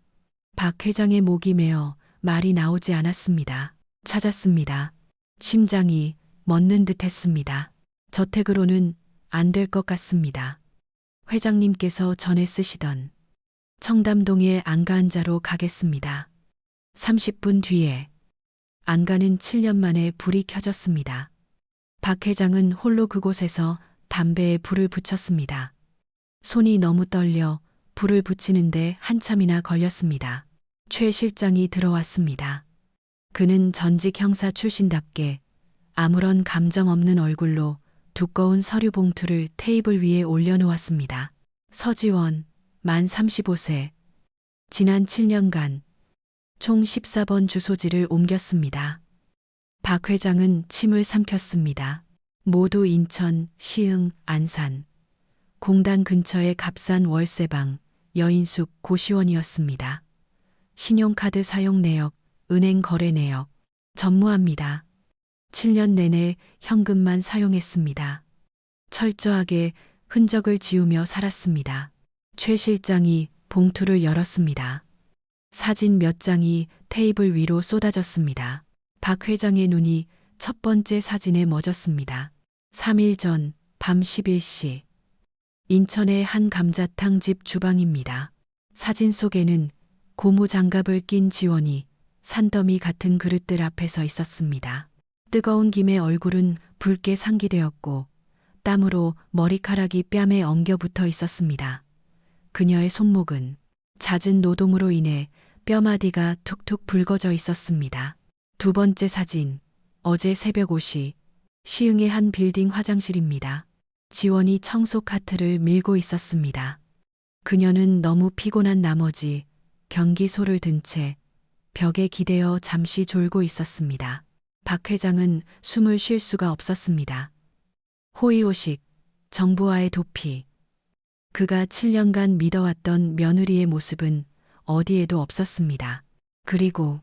박 회장의 목이 메어 말이 나오지 않았습니다. 찾았습니다. 심장이 멎는 듯 했습니다. 저택으로는 안 될 것 같습니다. 회장님께서 전에 쓰시던 청담동의 안가한자로 가겠습니다. 30분 뒤에 안가는 7년 만에 불이 켜졌습니다. 박 회장은 홀로 그곳에서 담배에 불을 붙였습니다. 손이 너무 떨려 불을 붙이는데 한참이나 걸렸습니다. 최 실장이 들어왔습니다. 그는 전직 형사 출신답게 아무런 감정 없는 얼굴로 두꺼운 서류 봉투를 테이블 위에 올려놓았습니다. 서지원, 만 35세. 지난 7년간 총 14번 주소지를 옮겼습니다. 박 회장은 침을 삼켰습니다. 모두 인천, 시흥, 안산. 공단 근처의 값싼 월세방, 여인숙, 고시원이었습니다. 신용카드 사용 내역, 은행 거래 내역, 전무합니다. 7년 내내 현금만 사용했습니다. 철저하게 흔적을 지우며 살았습니다. 최 실장이 봉투를 열었습니다. 사진 몇 장이 테이블 위로 쏟아졌습니다. 박 회장의 눈이 첫 번째 사진에 멎었습니다. 3일 전 밤 11시. 인천의 한 감자탕 집 주방입니다. 사진 속에는 고무 장갑을 낀 지원이 산더미 같은 그릇들 앞에 서 있었습니다. 뜨거운 김에 얼굴은 붉게 상기되었고 땀으로 머리카락이 뺨에 엉겨 붙어 있었습니다. 그녀의 손목은 잦은 노동으로 인해 뼈마디가 툭툭 붉어져 있었습니다. 두 번째 사진, 어제 새벽 5시, 시흥의 한 빌딩 화장실입니다. 지원이 청소 카트를 밀고 있었습니다. 그녀는 너무 피곤한 나머지 변기소를 든 채 벽에 기대어 잠시 졸고 있었습니다. 박 회장은 숨을 쉴 수가 없었습니다. 호의호식, 정부와의 도피. 그가 7년간 믿어왔던 며느리의 모습은 어디에도 없었습니다. 그리고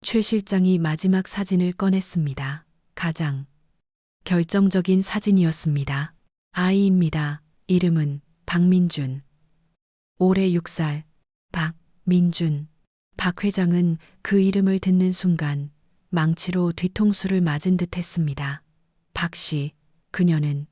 최 실장이 마지막 사진을 꺼냈습니다. 가장 결정적인 사진이었습니다. 아이입니다. 이름은 박민준. 올해 6살. 박민준. 박 회장은 그 이름을 듣는 순간 망치로 뒤통수를 맞은 듯 했습니다. 박 씨, 그녀는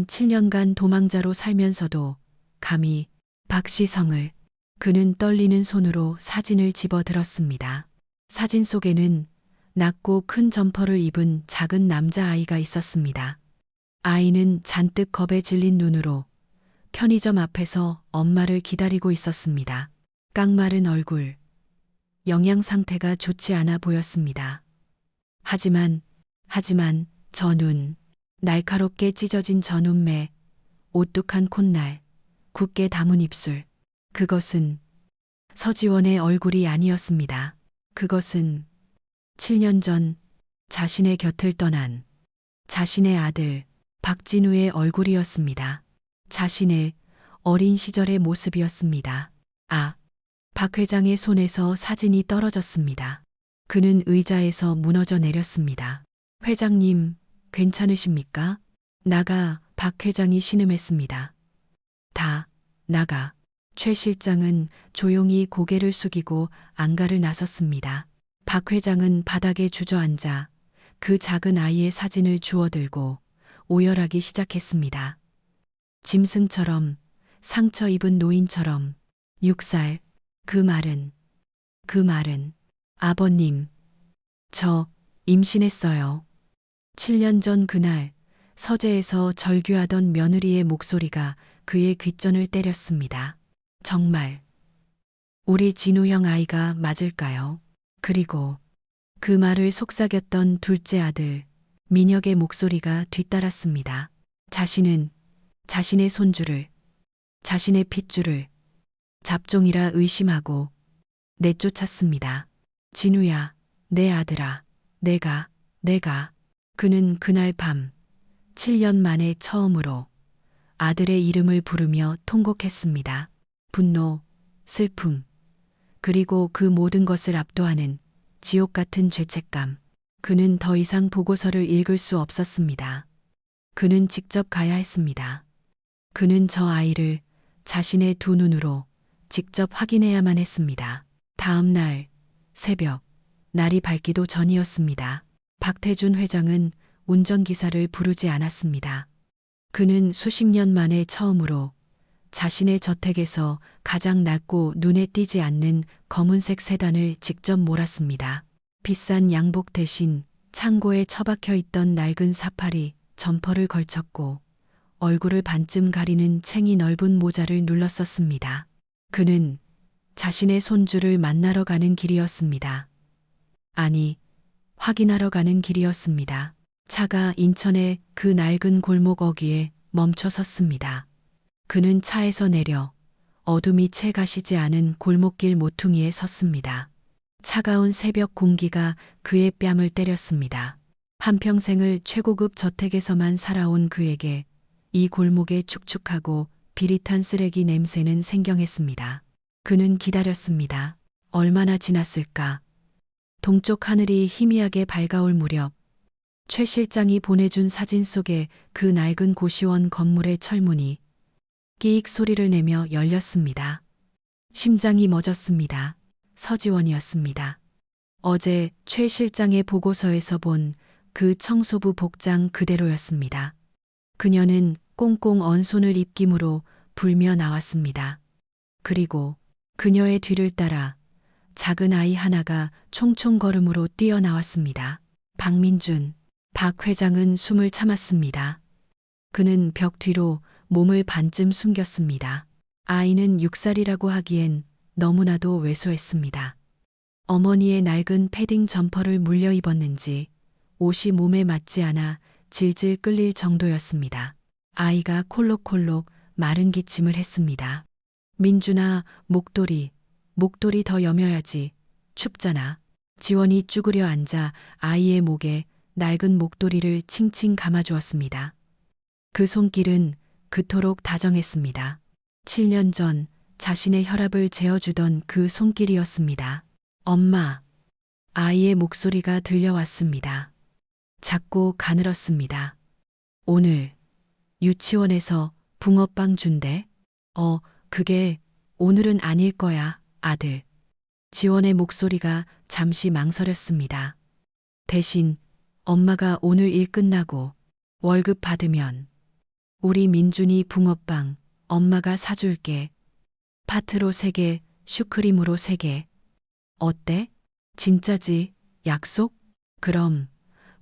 7년간 도망자로 살면서도 감히 박 씨 성을. 그는 떨리는 손으로 사진을 집어들었습니다. 사진 속에는 낮고 큰 점퍼를 입은 작은 남자아이가 있었습니다. 아이는 잔뜩 겁에 질린 눈으로 편의점 앞에서 엄마를 기다리고 있었습니다. 깡마른 얼굴, 영양 상태가 좋지 않아 보였습니다. 하지만 저 눈, 날카롭게 찢어진 저 눈매, 오뚝한 콧날, 굳게 담은 입술. 그것은 서지원의 얼굴이 아니었습니다. 그것은 7년 전 자신의 곁을 떠난 자신의 아들 박진우의 얼굴이었습니다. 자신의 어린 시절의 모습이었습니다. 박 회장의 손에서 사진이 떨어졌습니다. 그는 의자에서 무너져 내렸습니다. 회장님, 괜찮으십니까? 나가, 박 회장이 신음했습니다. 다, 나가. 최 실장은 조용히 고개를 숙이고 안가를 나섰습니다. 박 회장은 바닥에 주저앉아 그 작은 아이의 사진을 주워들고 오열하기 시작했습니다. 짐승처럼, 상처 입은 노인처럼, 6살, 그 말은, 아버님, 저 임신했어요. 7년 전 그날 서재에서 절규하던 며느리의 목소리가 그의 귓전을 때렸습니다. 정말 우리 진우 형 아이가 맞을까요? 그리고 그 말을 속삭였던 둘째 아들 민혁의 목소리가 뒤따랐습니다. 자신은 자신의 손주를, 자신의 핏줄을 잡종이라 의심하고 내쫓았습니다. 진우야, 내 아들아, 내가. 그는 그날 밤 7년 만에 처음으로 아들의 이름을 부르며 통곡했습니다. 분노, 슬픔, 그리고 그 모든 것을 압도하는 지옥 같은 죄책감. 그는 더 이상 보고서를 읽을 수 없었습니다. 그는 직접 가야 했습니다. 그는 저 아이를 자신의 두 눈으로 직접 확인해야만 했습니다. 다음 날 새벽, 날이 밝기도 전이었습니다. 박태준 회장은 운전기사를 부르지 않았습니다. 그는 수십 년 만에 처음으로 자신의 저택에서 가장 낡고 눈에 띄지 않는 검은색 세단을 직접 몰았습니다. 비싼 양복 대신 창고에 처박혀 있던 낡은 사파리 점퍼를 걸쳤고 얼굴을 반쯤 가리는 챙이 넓은 모자를 눌렀었습니다. 그는 자신의 손주를 만나러 가는 길이었습니다. 아니, 확인하러 가는 길이었습니다. 차가 인천의 그 낡은 골목 어귀에 멈춰 섰습니다. 그는 차에서 내려 어둠이 채 가시지 않은 골목길 모퉁이에 섰습니다. 차가운 새벽 공기가 그의 뺨을 때렸습니다. 한평생을 최고급 저택에서만 살아온 그에게 이 골목의 축축하고 비릿한 쓰레기 냄새는 생경했습니다. 그는 기다렸습니다. 얼마나 지났을까? 동쪽 하늘이 희미하게 밝아올 무렵 최 실장이 보내준 사진 속에 그 낡은 고시원 건물의 철문이 끼익 소리를 내며 열렸습니다. 심장이 멎었습니다. 서지원이었습니다. 어제 최 실장의 보고서에서 본 그 청소부 복장 그대로였습니다. 그녀는 꽁꽁 언 손을 입김으로 불며 나왔습니다. 그리고 그녀의 뒤를 따라 작은 아이 하나가 총총걸음으로 뛰어나왔습니다. 박민준, 박 회장은 숨을 참았습니다. 그는 벽 뒤로 몸을 반쯤 숨겼습니다. 아이는 6살이라고 하기엔 너무나도 왜소했습니다. 어머니의 낡은 패딩 점퍼를 물려 입었는지 옷이 몸에 맞지 않아 질질 끌릴 정도였습니다. 아이가 콜록콜록 마른 기침을 했습니다. 민준아, 목도리 더 여며야지. 춥잖아. 지원이 쭈그려 앉아 아이의 목에 낡은 목도리를 칭칭 감아주었습니다. 그 손길은 그토록 다정했습니다. 7년 전 자신의 혈압을 재어주던 그 손길이었습니다. 엄마. 아이의 목소리가 들려왔습니다. 작고 가늘었습니다. 오늘 유치원에서 붕어빵 준대. 그게 오늘은 아닐 거야, 아들. 지원의 목소리가 잠시 망설였습니다. 대신 엄마가 오늘 일 끝나고 월급 받으면 우리 민준이 붕어빵 엄마가 사줄게. 파트로 3개, 슈크림으로 3개. 어때? 진짜지? 약속? 그럼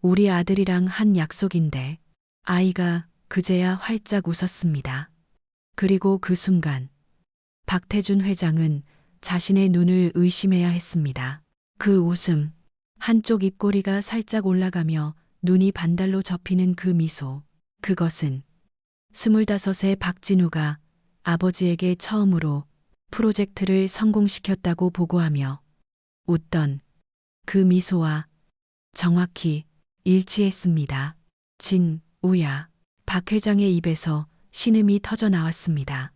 우리 아들이랑 한 약속인데. 아이가 그제야 활짝 웃었습니다. 그리고 그 순간 박태준 회장은 자신의 눈을 의심해야 했습니다. 그 웃음, 한쪽 입꼬리가 살짝 올라가며 눈이 반달로 접히는 그 미소. 그것은 25의 박진우가 아버지에게 처음으로 프로젝트를 성공시켰다고 보고하며 웃던 그 미소와 정확히 일치했습니다. 진우야. 박 회장의 입에서 신음이 터져 나왔습니다.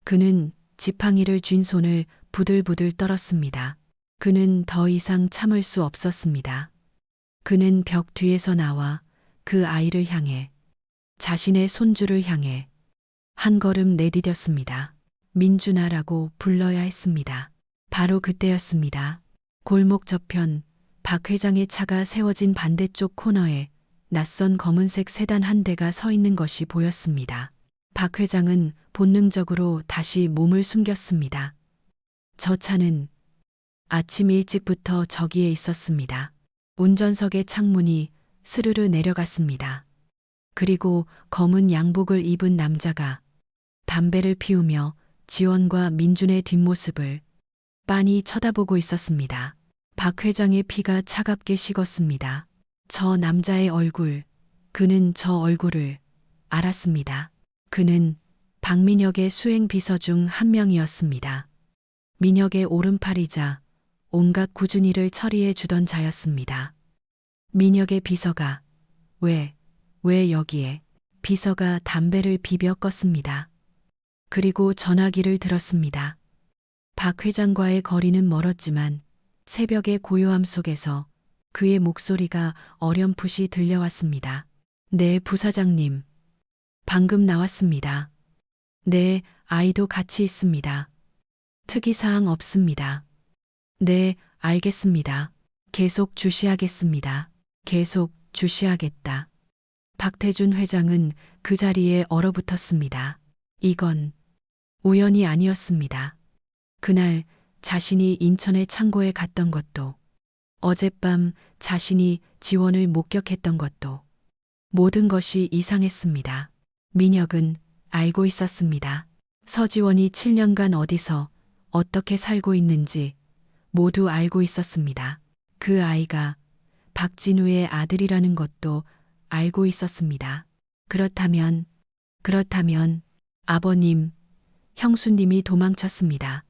그는 지팡이를 쥔 손을 부들부들 떨었습니다. 그는 더 이상 참을 수 없었습니다. 그는 벽 뒤에서 나와 그 아이를 향해, 자신의 손주를 향해 한 걸음 내디뎠습니다. 민준아라고 불러야 했습니다. 바로 그때였습니다. 골목 저편 박 회장의 차가 세워진 반대쪽 코너에 낯선 검은색 세단 한 대가 서 있는 것이 보였습니다. 박 회장은 본능적으로 다시 몸을 숨겼습니다. 저 차는 아침 일찍부터 저기에 있었습니다. 운전석의 창문이 스르르 내려갔습니다. 그리고 검은 양복을 입은 남자가 담배를 피우며 지원과 민준의 뒷모습을 빤히 쳐다보고 있었습니다. 박 회장의 피가 차갑게 식었습니다. 저 남자의 얼굴, 그는 저 얼굴을 알았습니다. 그는 박민혁의 수행 비서 중 한 명이었습니다. 민혁의 오른팔이자 온갖 꾸준히를 처리해 주던 자였습니다. 민혁의 비서가 왜 여기에? 비서가 담배를 비벼 껐습니다. 그리고 전화기를 들었습니다. 박 회장과의 거리는 멀었지만 새벽의 고요함 속에서 그의 목소리가 어렴풋이 들려왔습니다. 네, 부사장님. 방금 나왔습니다. 네, 아이도 같이 있습니다. 특이사항 없습니다. 네, 알겠습니다. 계속 주시하겠습니다. 계속 주시하겠다. 박태준 회장은 그 자리에 얼어붙었습니다. 이건 우연이 아니었습니다. 그날 자신이 인천의 창고에 갔던 것도, 어젯밤 자신이 지원을 목격했던 것도, 모든 것이 이상했습니다. 민혁은 알고 있었습니다. 서지원이 7년간 어디서 어떻게 살고 있는지 모두 알고 있었습니다. 그 아이가 박진우의 아들이라는 것도 알고 있었습니다. 그렇다면 아버님, 형수님이 도망쳤습니다.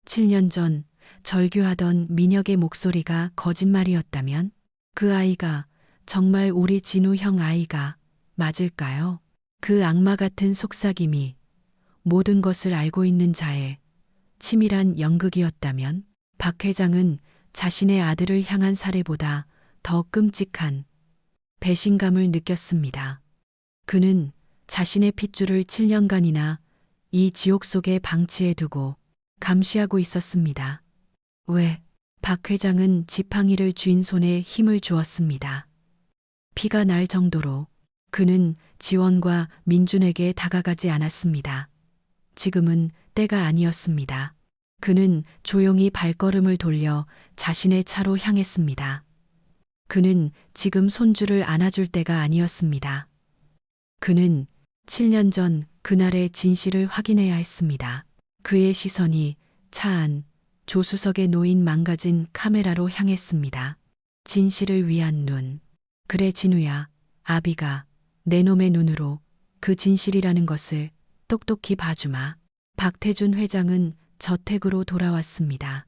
7년 전 절규하던 민혁의 목소리가 거짓말이었다면 그 아이가 정말 우리 진우 형 아이가 맞을까요? 그 악마 같은 속삭임이 모든 것을 알고 있는 자의 치밀한 연극이었다면 박 회장은 자신의 아들을 향한 살해보다 더 끔찍한 배신감을 느꼈습니다. 그는 자신의 핏줄을 7년간이나 이 지옥 속에 방치해두고 감시하고 있었습니다. 왜? 박 회장은 지팡이를 쥔 손에 힘을 주었습니다. 피가 날 정도로 그는 지원과 민준에게 다가가지 않았습니다. 지금은 때가 아니었습니다. 그는 조용히 발걸음을 돌려 자신의 차로 향했습니다. 그는 지금 손주를 안아줄 때가 아니었습니다. 그는 7년 전 그날의 진실을 확인해야 했습니다. 그의 시선이 차 안 조수석에 놓인 망가진 카메라로 향했습니다. 진실을 위한 눈. 그래 진우야, 아비가 내 놈의 눈으로 그 진실이라는 것을 똑똑히 봐주마. 박태준 회장은 저택으로 돌아왔습니다.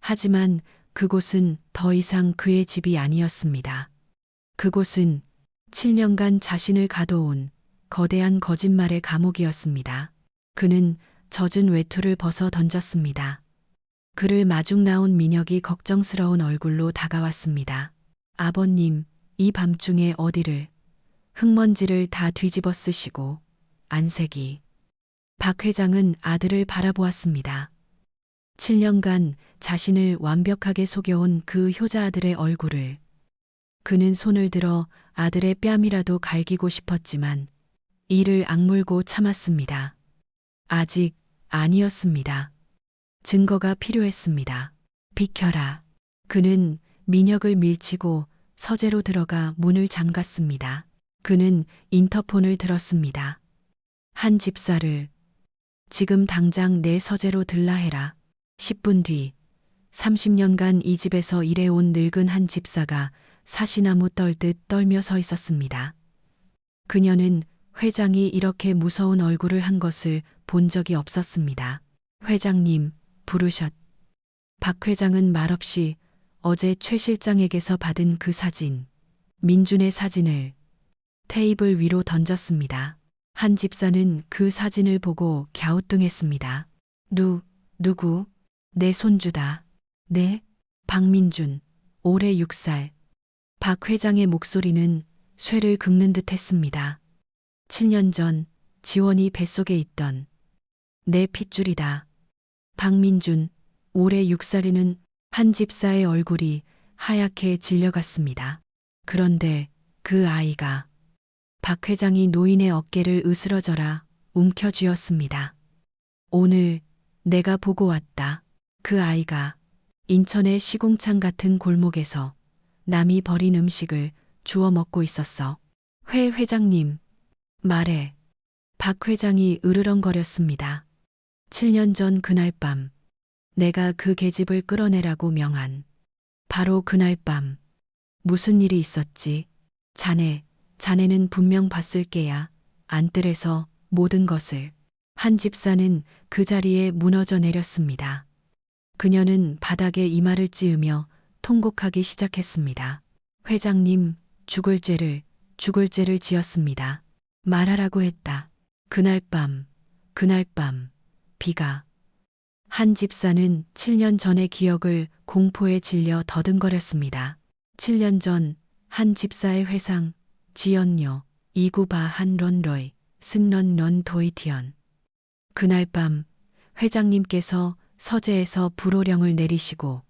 하지만 그곳은 더 이상 그의 집이 아니었습니다. 그곳은 7년간 자신을 가둬온 거대한 거짓말의 감옥이었습니다. 그는 젖은 외투를 벗어 던졌습니다. 그를 마중 나온 민혁이 걱정스러운 얼굴로 다가왔습니다. 아버님, 이 밤중에 어디를, 흙먼지를 다 뒤집어 쓰시고, 안색이. 박 회장은 아들을 바라보았습니다. 7년간 자신을 완벽하게 속여온 그 효자 아들의 얼굴을. 그는 손을 들어 아들의 뺨이라도 갈기고 싶었지만 이를 악물고 참았습니다. 아직 아니었습니다. 증거가 필요했습니다. 비켜라. 그는 민혁을 밀치고 서재로 들어가 문을 잠갔습니다. 그는 인터폰을 들었습니다. 한 집사를 지금 당장 내 서재로 들라 해라. 10분 뒤 30년간 이 집에서 일해온 늙은 한 집사가 사시나무 떨듯 떨며 서 있었습니다. 그녀는 회장이 이렇게 무서운 얼굴을 한 것을 본 적이 없었습니다. 회장님, 부르셨. 박 회장은 말없이 어제 최 실장에게서 받은 그 사진, 민준의 사진을 테이블 위로 던졌습니다. 한 집사는 그 사진을 보고 갸우뚱했습니다. 누구? 내 손주다. 네? 박민준, 올해 6살. 박 회장의 목소리는 쇠를 긁는 듯 했습니다. 7년 전 지원이 뱃속에 있던 내 핏줄이다. 박민준, 올해 6살이는 한 집사의 얼굴이 하얗게 질려갔습니다. 그런데 그 아이가 박 회장이 노인의 어깨를 으스러져라 움켜쥐었습니다. 오늘 내가 보고 왔다. 그 아이가 인천의 시궁창 같은 골목에서 남이 버린 음식을 주워 먹고 있었어. 회 회장님, 말해. 박 회장이 으르렁거렸습니다. 7년 전 그날 밤, 내가 그 계집을 끌어내라고 명한. 바로 그날 밤, 무슨 일이 있었지? 자네는 분명 봤을 게야. 안뜰에서 모든 것을. 한 집사는 그 자리에 무너져 내렸습니다. 그녀는 바닥에 이마를 찌으며 통곡하기 시작했습니다. 회장님, 죽을 죄를 지었습니다. 말하라고 했다. 그날 밤, 비가. 한 집사는 7년 전의 기억을 공포에 질려 더듬거렸습니다. 7년 전 한 집사의 회상, 지연료, 이구바 한 런러이, 승런런 도이티언. 그날 밤 회장님께서 서재에서 불호령을 내리시고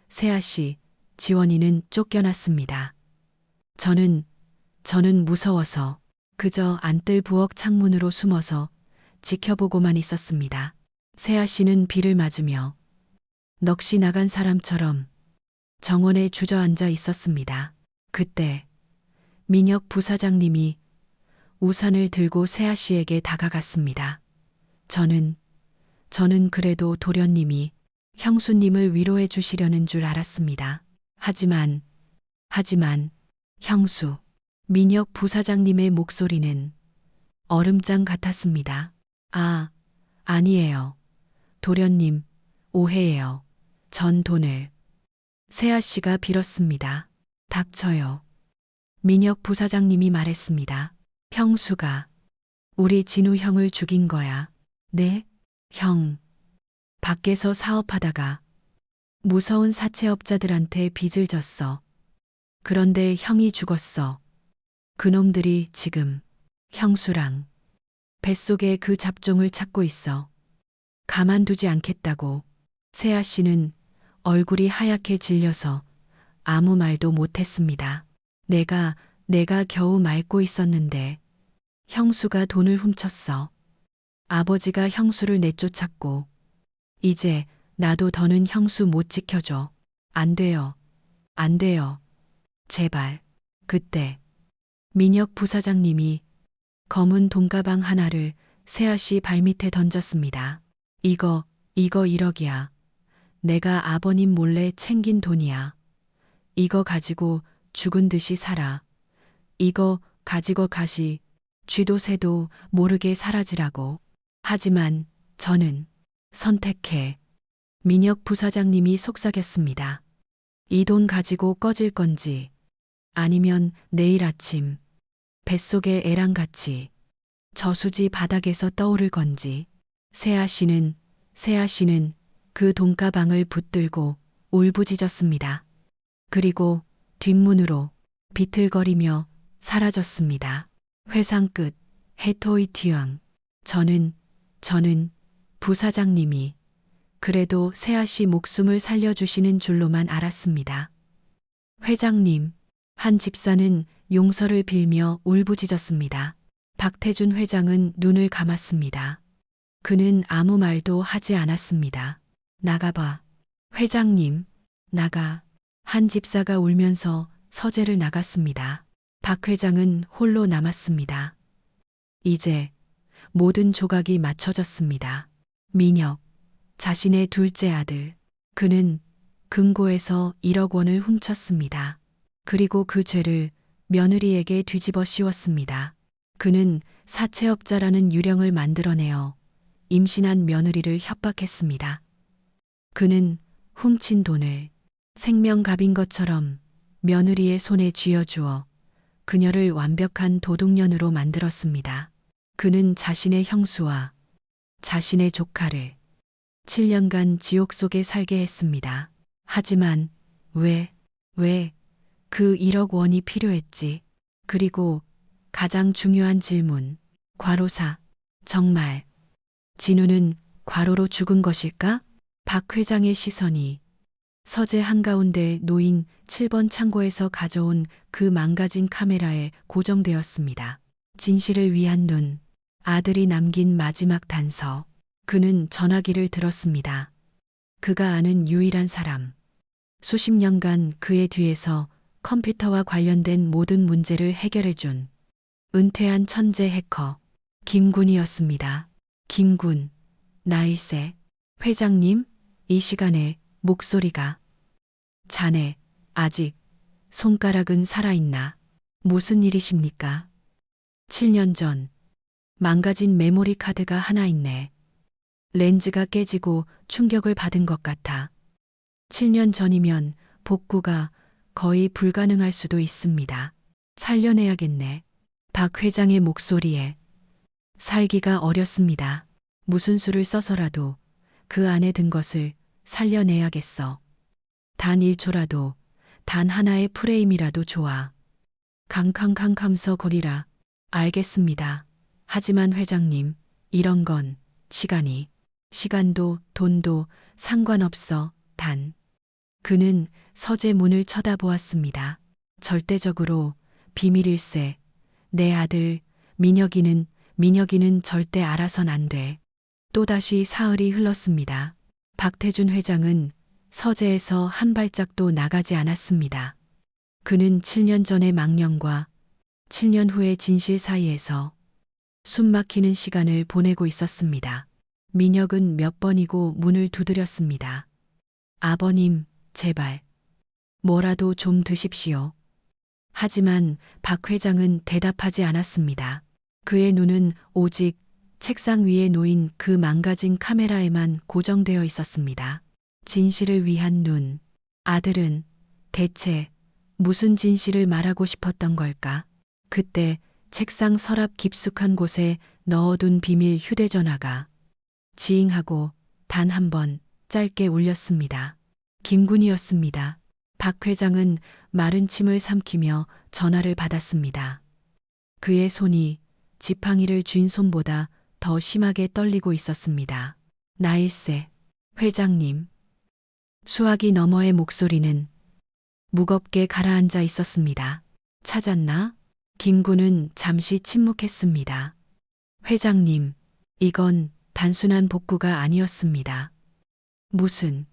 세아씨, 지원이는 쫓겨났습니다. 저는 무서워서 그저 안뜰 부엌 창문으로 숨어서 지켜보고만 있었습니다. 세아씨는 비를 맞으며 넋이 나간 사람처럼 정원에 주저앉아 있었습니다. 그때 민혁 부사장님이 우산을 들고 세아씨에게 다가갔습니다. 저는 그래도 도련님이 형수님을 위로해 주시려는 줄 알았습니다. 하지만 형수, 민혁 부사장님의 목소리는 얼음장 같았습니다. 아니에요. 도련님, 오해예요. 전 돈을. 세아씨가 빌었습니다. 닥쳐요. 민혁 부사장님이 말했습니다. 형수가 우리 진우 형을 죽인 거야. 네? 형. 밖에서 사업하다가 무서운 사채업자들한테 빚을 졌어. 그런데 형이 죽었어. 그놈들이 지금 형수랑 뱃속에 그 잡종을 찾고 있어. 가만두지 않겠다고. 세아 씨는 얼굴이 하얗게 질려서 아무 말도 못했습니다. 내가 겨우 맑고 있었는데 형수가 돈을 훔쳤어. 아버지가 형수를 내쫓았고 이제 나도 더는 형수 못 지켜줘. 안 돼요. 제발. 그때 민혁 부사장님이 검은 돈가방 하나를 세아 씨 발밑에 던졌습니다. 이거 1억이야. 내가 아버님 몰래 챙긴 돈이야. 이거 가지고 죽은 듯이 살아. 이거 가지고 가시. 쥐도 새도 모르게 사라지라고. 하지만 저는 선택해. 민혁 부사장님이 속삭였습니다. 이 돈 가지고 꺼질 건지 아니면 내일 아침 뱃속에 애랑같이 저수지 바닥에서 떠오를 건지. 세아 씨는 그 돈가방을 붙들고 울부짖었습니다. 그리고 뒷문으로 비틀거리며 사라졌습니다. 회상 끝. 해토이티왕. 저는 부사장님이 그래도 세아 씨 목숨을 살려주시는 줄로만 알았습니다. 회장님, 한 집사는 용서를 빌며 울부짖었습니다. 박태준 회장은 눈을 감았습니다. 그는 아무 말도 하지 않았습니다. 나가봐. 회장님, 나가. 한 집사가 울면서 서재를 나갔습니다. 박 회장은 홀로 남았습니다. 이제 모든 조각이 맞춰졌습니다. 민혁, 자신의 둘째 아들. 그는 금고에서 1억 원을 훔쳤습니다. 그리고 그 죄를 며느리에게 뒤집어 씌웠습니다. 그는 사채업자라는 유령을 만들어내어 임신한 며느리를 협박했습니다. 그는 훔친 돈을 생명갑인 것처럼 며느리의 손에 쥐어주어 그녀를 완벽한 도둑년으로 만들었습니다. 그는 자신의 형수와 자신의 조카를 7년간 지옥 속에 살게 했습니다. 하지만 왜 그 1억 원이 필요했지. 그리고 가장 중요한 질문. 과로사. 정말 진우는 과로로 죽은 것일까? 박 회장의 시선이 서재 한가운데 놓인 7번 창고에서 가져온 그 망가진 카메라에 고정되었습니다. 진실을 위한 눈. 아들이 남긴 마지막 단서. 그는 전화기를 들었습니다. 그가 아는 유일한 사람. 수십 년간 그의 뒤에서 컴퓨터와 관련된 모든 문제를 해결해준 은퇴한 천재 해커 김군이었습니다. 김군. 나일세. 회장님, 이 시간에 목소리가. 자네, 아직 손가락은 살아있나? 무슨 일이십니까? 7년 전 망가진 메모리 카드가 하나 있네. 렌즈가 깨지고 충격을 받은 것 같아. 7년 전이면 복구가 거의 불가능할 수도 있습니다. 살려내야겠네. 박 회장의 목소리에 살기가 어렵습니다. 무슨 수를 써서라도 그 안에 든 것을 살려내야겠어. 단 1초라도, 단 하나의 프레임이라도 좋아. 캉캉캉캉서 거리라. 알겠습니다. 하지만 회장님, 이런 건 시간도 돈도 상관없어. 단. 그는 서재 문을 쳐다보았습니다. 절대적으로 비밀일세. 내 아들 민혁이는 절대 알아선 안 돼. 또다시 사흘이 흘렀습니다. 박태준 회장은 서재에서 한 발짝도 나가지 않았습니다. 그는 7년 전의 망령과 7년 후의 진실 사이에서 숨막히는 시간을 보내고 있었습니다. 민혁은 몇 번이고 문을 두드렸습니다. 아버님, 제발. 뭐라도 좀 드십시오. 하지만 박 회장은 대답하지 않았습니다. 그의 눈은 오직 책상 위에 놓인 그 망가진 카메라에만 고정되어 있었습니다. 진실을 위한 눈. 아들은 대체 무슨 진실을 말하고 싶었던 걸까? 그때 책상 서랍 깊숙한 곳에 넣어둔 비밀 휴대전화가 지잉하고 단 한 번 짧게 울렸습니다. 김군이었습니다. 박 회장은 마른 침을 삼키며 전화를 받았습니다. 그의 손이 지팡이를 쥔 손보다 더 심하게 떨리고 있었습니다. 나일세, 회장님. 수화기 너머의 목소리는 무겁게 가라앉아 있었습니다. 찾았나? 김군은 잠시 침묵했습니다. 회장님, 이건 단순한 복구가 아니었습니다. 무슨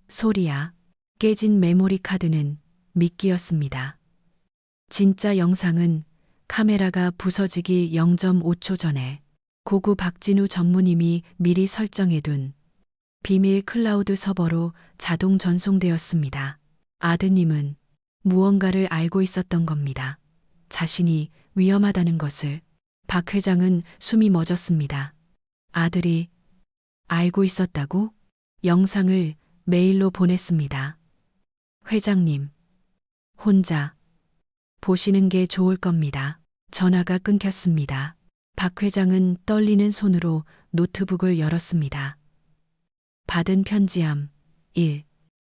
소리야? 깨진 메모리 카드는 미끼였습니다. 진짜 영상은 카메라가 부서지기 0.5초 전에 고구 박진우 전무님이 미리 설정해둔 비밀 클라우드 서버로 자동 전송되었습니다. 아드님은 무언가를 알고 있었던 겁니다. 자신이 위험하다는 것을. 박 회장은 숨이 멎었습니다. 아들이 알고 있었다고? 영상을 메일로 보냈습니다. 회장님, 혼자 보시는 게 좋을 겁니다. 전화가 끊겼습니다. 박 회장은 떨리는 손으로 노트북을 열었습니다. 받은 편지함 1.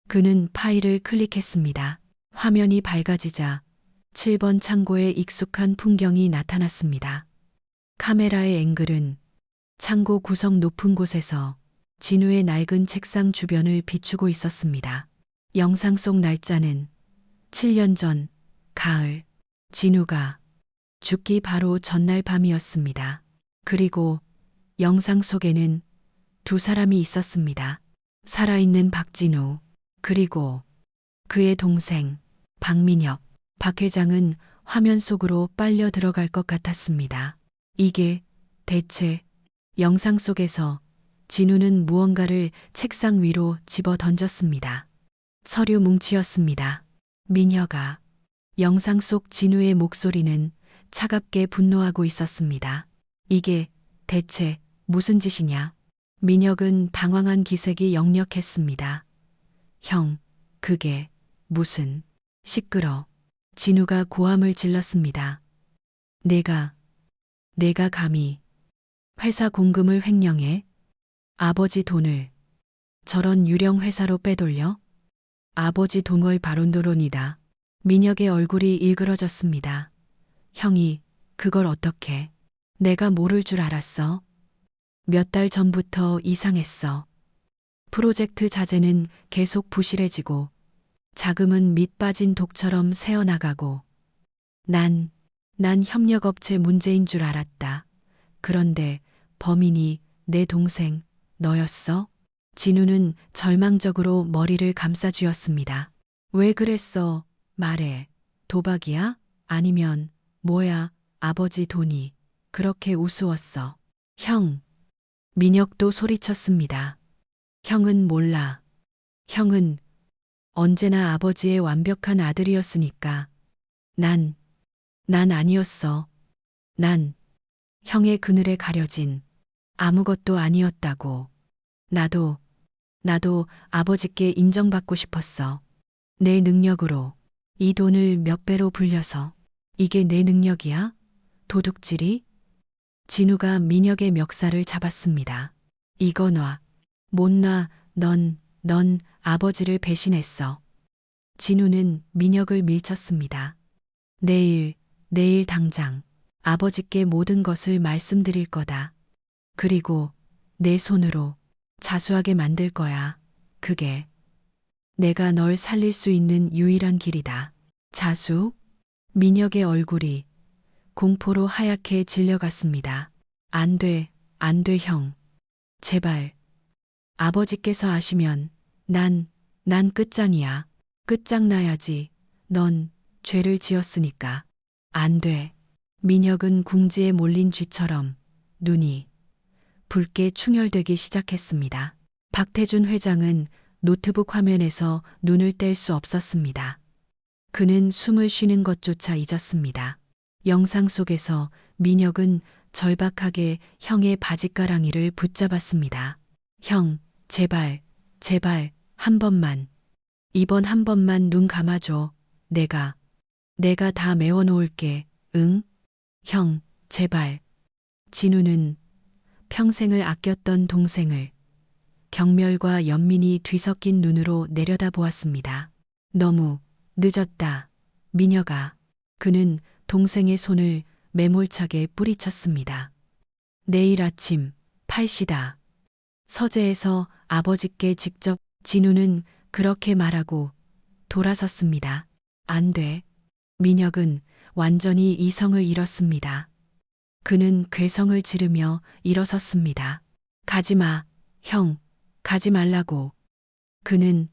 그는 파일을 클릭했습니다. 화면이 밝아지자 7번 창고에 익숙한 풍경이 나타났습니다. 카메라의 앵글은 창고 구석 높은 곳에서 진우의 낡은 책상 주변을 비추고 있었습니다. 영상 속 날짜는 7년 전 가을, 진우가 죽기 바로 전날 밤이었습니다. 그리고 영상 속에는 두 사람이 있었습니다. 살아있는 박진우, 그리고 그의 동생 박민혁. 박 회장은 화면 속으로 빨려 들어갈 것 같았습니다. 이게 대체 영상 속에서 진우는 무언가를 책상 위로 집어 던졌습니다. 서류 뭉치였습니다. 민혁아. 영상 속 진우의 목소리는 차갑게 분노하고 있었습니다. 이게 대체 무슨 짓이냐? 민혁은 당황한 기색이 역력했습니다. 형, 그게 무슨... 시끄러. 진우가 고함을 질렀습니다. 내가 감히 회사 공금을 횡령해? 아버지 돈을 저런 유령 회사로 빼돌려? 아버지 동월 바론도론이다. 민혁의 얼굴이 일그러졌습니다. 형이 그걸 어떻게? 내가 모를 줄 알았어. 몇 달 전부터 이상했어. 프로젝트 자재는 계속 부실해지고 자금은 밑 빠진 독처럼 새어나가고 난 협력업체 문제인 줄 알았다. 그런데 범인이 내 동생 너였어? 진우는 절망적으로 머리를 감싸쥐었습니다. 왜 그랬어? 말해. 도박이야? 아니면 뭐야? 아버지 돈이 그렇게 우스웠어. 형. 민혁도 소리쳤습니다. 형은 몰라. 형은 언제나 아버지의 완벽한 아들이었으니까. 난 아니었어. 난 형의 그늘에 가려진 아무것도 아니었다고. 나도 아버지께 인정받고 싶었어. 내 능력으로 이 돈을 몇 배로 불려서. 이게 내 능력이야? 도둑질이? 진우가 민혁의 멱살을 잡았습니다. 이거 놔. 못 놔. 넌 아버지를 배신했어. 진우는 민혁을 밀쳤습니다. 내일 당장 아버지께 모든 것을 말씀드릴 거다. 그리고 내 손으로 자수하게 만들 거야. 그게 내가 널 살릴 수 있는 유일한 길이다. 자수? 민혁의 얼굴이 공포로 하얗게 질려갔습니다. 안 돼, 형. 제발. 아버지께서 아시면 난 끝장이야. 끝장나야지. 넌 죄를 지었으니까. 안 돼. 민혁은 궁지에 몰린 쥐처럼 눈이 붉게 충혈되기 시작했습니다. 박태준 회장은 노트북 화면에서 눈을 뗄 수 없었습니다. 그는 숨을 쉬는 것조차 잊었습니다. 영상 속에서 민혁은 절박하게 형의 바짓가랑이를 붙잡았습니다. 형, 제발 한 번만. 이번 한 번만 눈 감아줘. 내가 다 메워놓을게. 응? 형, 제발. 진우는 평생을 아꼈던 동생을 경멸과 연민이 뒤섞인 눈으로 내려다보았습니다. 너무 늦었다. 민혁아. 그는 동생의 손을 매몰차게 뿌리쳤습니다. 내일 아침 8시다. 서재에서 아버지께 직접. 진우는 그렇게 말하고 돌아섰습니다. 안 돼. 민혁은 완전히 이성을 잃었습니다. 그는 괴성을 지르며 일어섰습니다. 가지마, 형, 가지 말라고. 그는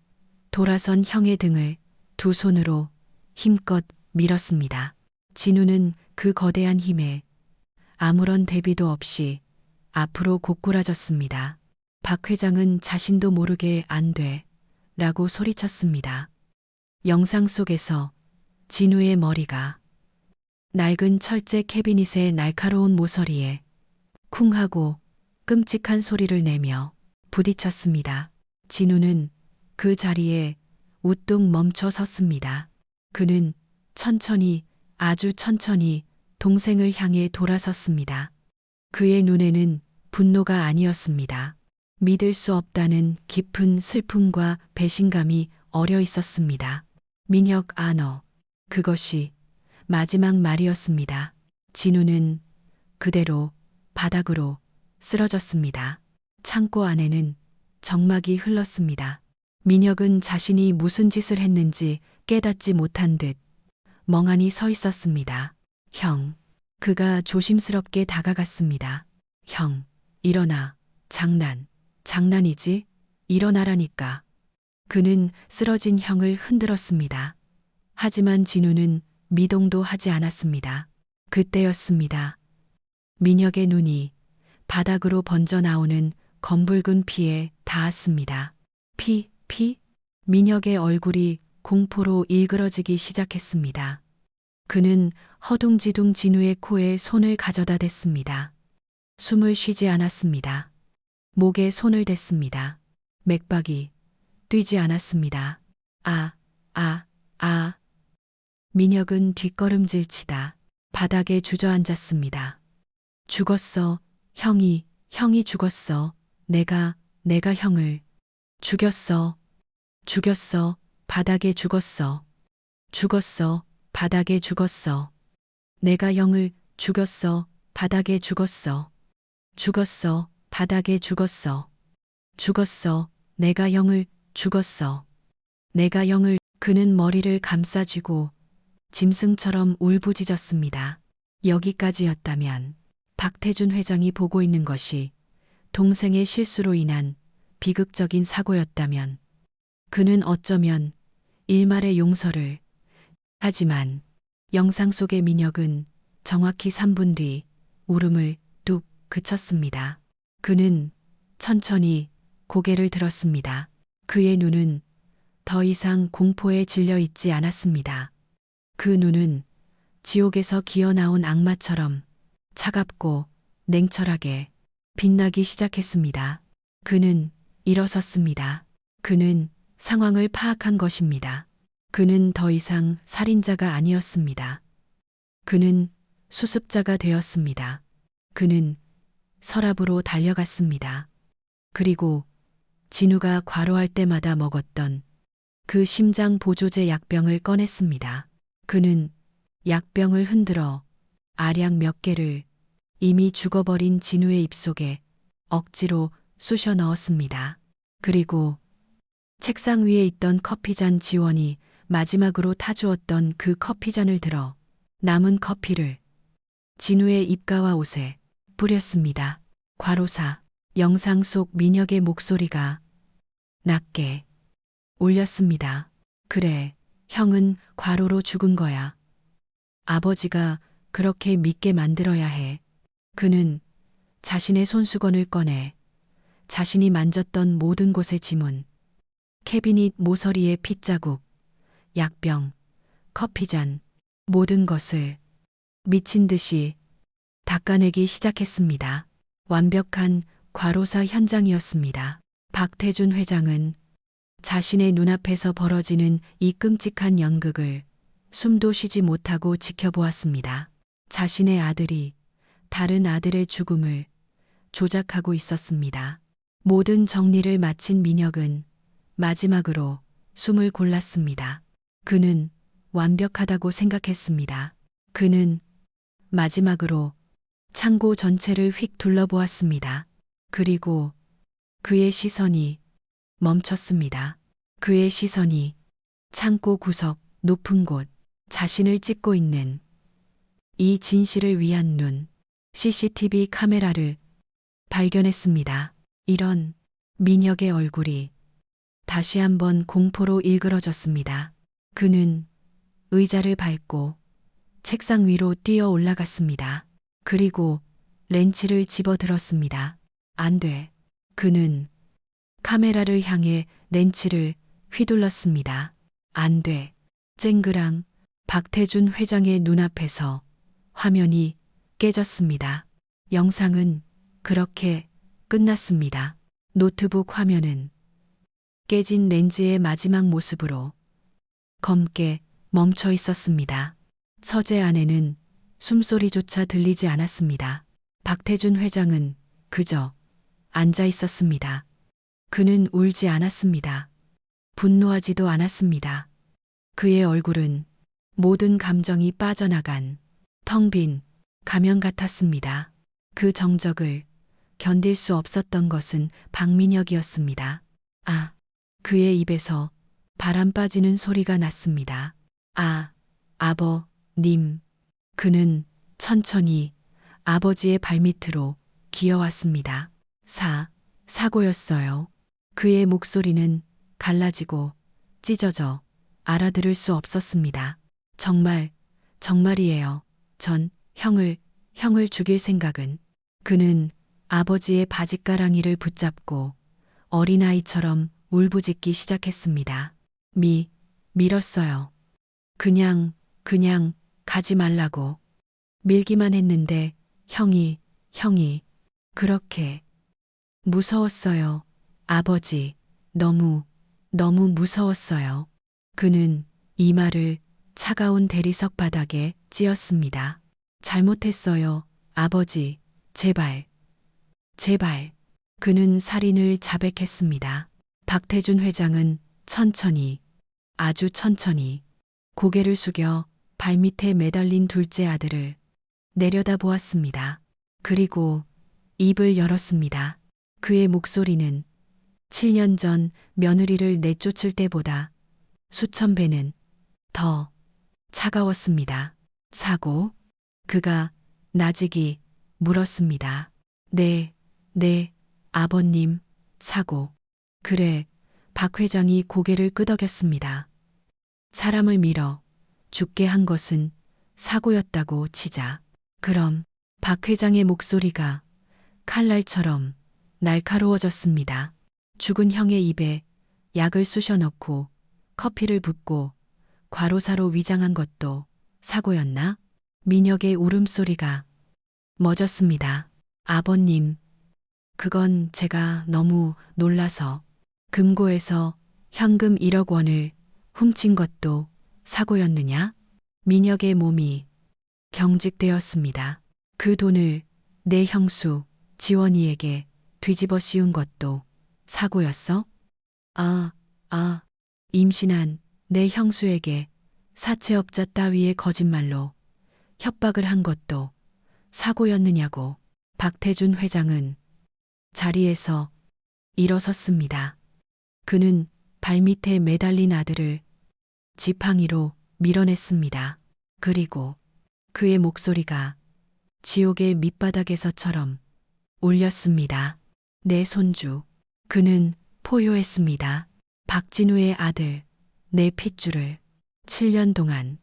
돌아선 형의 등을 두 손으로 힘껏 밀었습니다. 진우는 그 거대한 힘에 아무런 대비도 없이 앞으로 고꾸라졌습니다. 박 회장은 자신도 모르게 안 돼, 라고 소리쳤습니다. 영상 속에서 진우의 머리가 낡은 철제 캐비닛의 날카로운 모서리에 쿵 하고 끔찍한 소리를 내며 부딪혔습니다. 진우는 그 자리에 우뚝 멈춰 섰습니다. 그는 천천히, 아주 천천히 동생을 향해 돌아섰습니다. 그의 눈에는 분노가 아니었습니다. 믿을 수 없다는 깊은 슬픔과 배신감이 어려 있었습니다. 민혁 아너. 그것이 마지막 말이었습니다. 진우는 그대로 바닥으로 쓰러졌습니다. 창고 안에는 정막이 흘렀습니다. 민혁은 자신이 무슨 짓을 했는지 깨닫지 못한 듯 멍하니 서 있었습니다. 형. 그가 조심스럽게 다가갔습니다. 형, 일어나. 장난이지? 일어나라니까. 그는 쓰러진 형을 흔들었습니다. 하지만 진우는 미동도 하지 않았습니다. 그때였습니다. 민혁의 눈이 바닥으로 번져 나오는 검붉은 피에 닿았습니다. 피? 민혁의 얼굴이 공포로 일그러지기 시작했습니다. 그는 허둥지둥 진우의 코에 손을 가져다 댔습니다. 숨을 쉬지 않았습니다. 목에 손을 댔습니다. 맥박이 뛰지 않았습니다. 민혁은 뒷걸음질 치다 바닥에 주저앉았습니다. 죽었어. 형이 죽었어. 내가 형을 죽였어. 바닥에 죽었어. 죽었어. 바닥에 죽었어. 내가 형을 죽였어. 바닥에 죽었어. 죽었어. 바닥에 죽었어. 죽었어. 내가 형을 죽었어. 내가 형을 그는 머리를 감싸쥐고 짐승처럼 울부짖었습니다. 여기까지였다면 박태준 회장이 보고 있는 것이 동생의 실수로 인한 비극적인 사고였다면 그는 어쩌면 일말의 용서를 하지만 영상 속의 민혁은 정확히 3분 뒤 울음을 뚝 그쳤습니다. 그는 천천히 고개를 들었습니다. 그의 눈은 더 이상 공포에 질려 있지 않았습니다. 그 눈은 지옥에서 기어나온 악마처럼 차갑고 냉철하게 빛나기 시작했습니다. 그는 일어섰습니다. 그는 상황을 파악한 것입니다. 그는 더 이상 살인자가 아니었습니다. 그는 수습자가 되었습니다. 그는 서랍으로 달려갔습니다. 그리고 진우가 과로할 때마다 먹었던 그 심장 보조제 약병을 꺼냈습니다. 그는 약병을 흔들어 알약 몇 개를 이미 죽어버린 진우의 입속에 억지로 쑤셔 넣었습니다. 그리고 책상 위에 있던 커피잔 지원이 마지막으로 타주었던 그 커피잔을 들어 남은 커피를 진우의 입가와 옷에 뿌렸습니다. 과로사. 영상 속 민혁의 목소리가 낮게 울렸습니다. 그래, 형은 과로로 죽은 거야. 아버지가 그렇게 믿게 만들어야 해. 그는 자신의 손수건을 꺼내 자신이 만졌던 모든 곳의 지문, 캐비닛 모서리의 핏자국, 약병, 커피잔, 모든 것을 미친 듯이 닦아내기 시작했습니다. 완벽한 과로사 현장이었습니다. 박태준 회장은 자신의 눈앞에서 벌어지는 이 끔찍한 연극을 숨도 쉬지 못하고 지켜보았습니다. 자신의 아들이 다른 아들의 죽음을 조작하고 있었습니다. 모든 정리를 마친 민혁은 마지막으로 숨을 골랐습니다. 그는 완벽하다고 생각했습니다. 그는 마지막으로 창고 전체를 휙 둘러보았습니다. 그리고 그의 시선이 멈췄습니다. 그의 시선이 창고 구석 높은 곳, 자신을 찍고 있는 이 진실을 위한 눈, CCTV 카메라를 발견했습니다. 이런 민혁의 얼굴이 다시 한번 공포로 일그러졌습니다. 그는 의자를 밟고 책상 위로 뛰어 올라갔습니다. 그리고 렌치를 집어들었습니다. 안 돼. 그는 카메라를 향해 렌치를 휘둘렀습니다. 안 돼. 쨍그랑 박태준 회장의 눈앞에서 화면이 깨졌습니다. 영상은 그렇게 끝났습니다. 노트북 화면은 깨진 렌즈의 마지막 모습으로 검게 멈춰 있었습니다. 서재 안에는 숨소리조차 들리지 않았습니다. 박태준 회장은 그저 앉아 있었습니다. 그는 울지 않았습니다. 분노하지도 않았습니다. 그의 얼굴은 모든 감정이 빠져나간 텅 빈 가면 같았습니다. 그 정적을 견딜 수 없었던 것은 박민혁이었습니다. 아, 그의 입에서 바람 빠지는 소리가 났습니다. 아, 아버님. 그는 천천히 아버지의 발밑으로 기어왔습니다. 사고였어요. 그의 목소리는 갈라지고 찢어져 알아들을 수 없었습니다. 정말이에요. 전 형을 죽일 생각은. 그는 아버지의 바짓가랑이를 붙잡고 어린아이처럼 울부짖기 시작했습니다. 밀었어요. 그냥 가지 말라고. 밀기만 했는데 형이 그렇게 무서웠어요. 아버지, 너무 무서웠어요. 그는 이 말을 차가운 대리석 바닥에 찧었습니다. 잘못했어요. 아버지, 제발. 그는 살인을 자백했습니다. 박태준 회장은 천천히, 아주 천천히 고개를 숙여 발밑에 매달린 둘째 아들을 내려다 보았습니다. 그리고 입을 열었습니다. 그의 목소리는 7년 전 며느리를 내쫓을 때보다 수천 배는 더 차가웠습니다. 사고? 그가 나직이 물었습니다. 네, 아버님, 사고. 그래, 박 회장이 고개를 끄덕였습니다. 사람을 밀어 죽게 한 것은 사고였다고 치자. 그럼 박 회장의 목소리가 칼날처럼 날카로워졌습니다. 죽은 형의 입에 약을 쑤셔 넣고 커피를 붓고 과로사로 위장한 것도 사고였나? 민혁의 울음소리가 멎었습니다. 아버님, 그건 제가 너무 놀라서 금고에서 현금 1억 원을 훔친 것도 사고였느냐? 민혁의 몸이 경직되었습니다. 그 돈을 내 형수 지원이에게 뒤집어 씌운 것도 사고였어? 임신한 내 형수에게 사채업자 따위의 거짓말로 협박을 한 것도 사고였느냐고. 박태준 회장은 자리에서 일어섰습니다. 그는 발밑에 매달린 아들을 지팡이로 밀어냈습니다. 그리고 그의 목소리가 지옥의 밑바닥에서처럼 울렸습니다. 내 손주. 그는 포효했습니다. 박진우의 아들, 내 핏줄을 7년 동안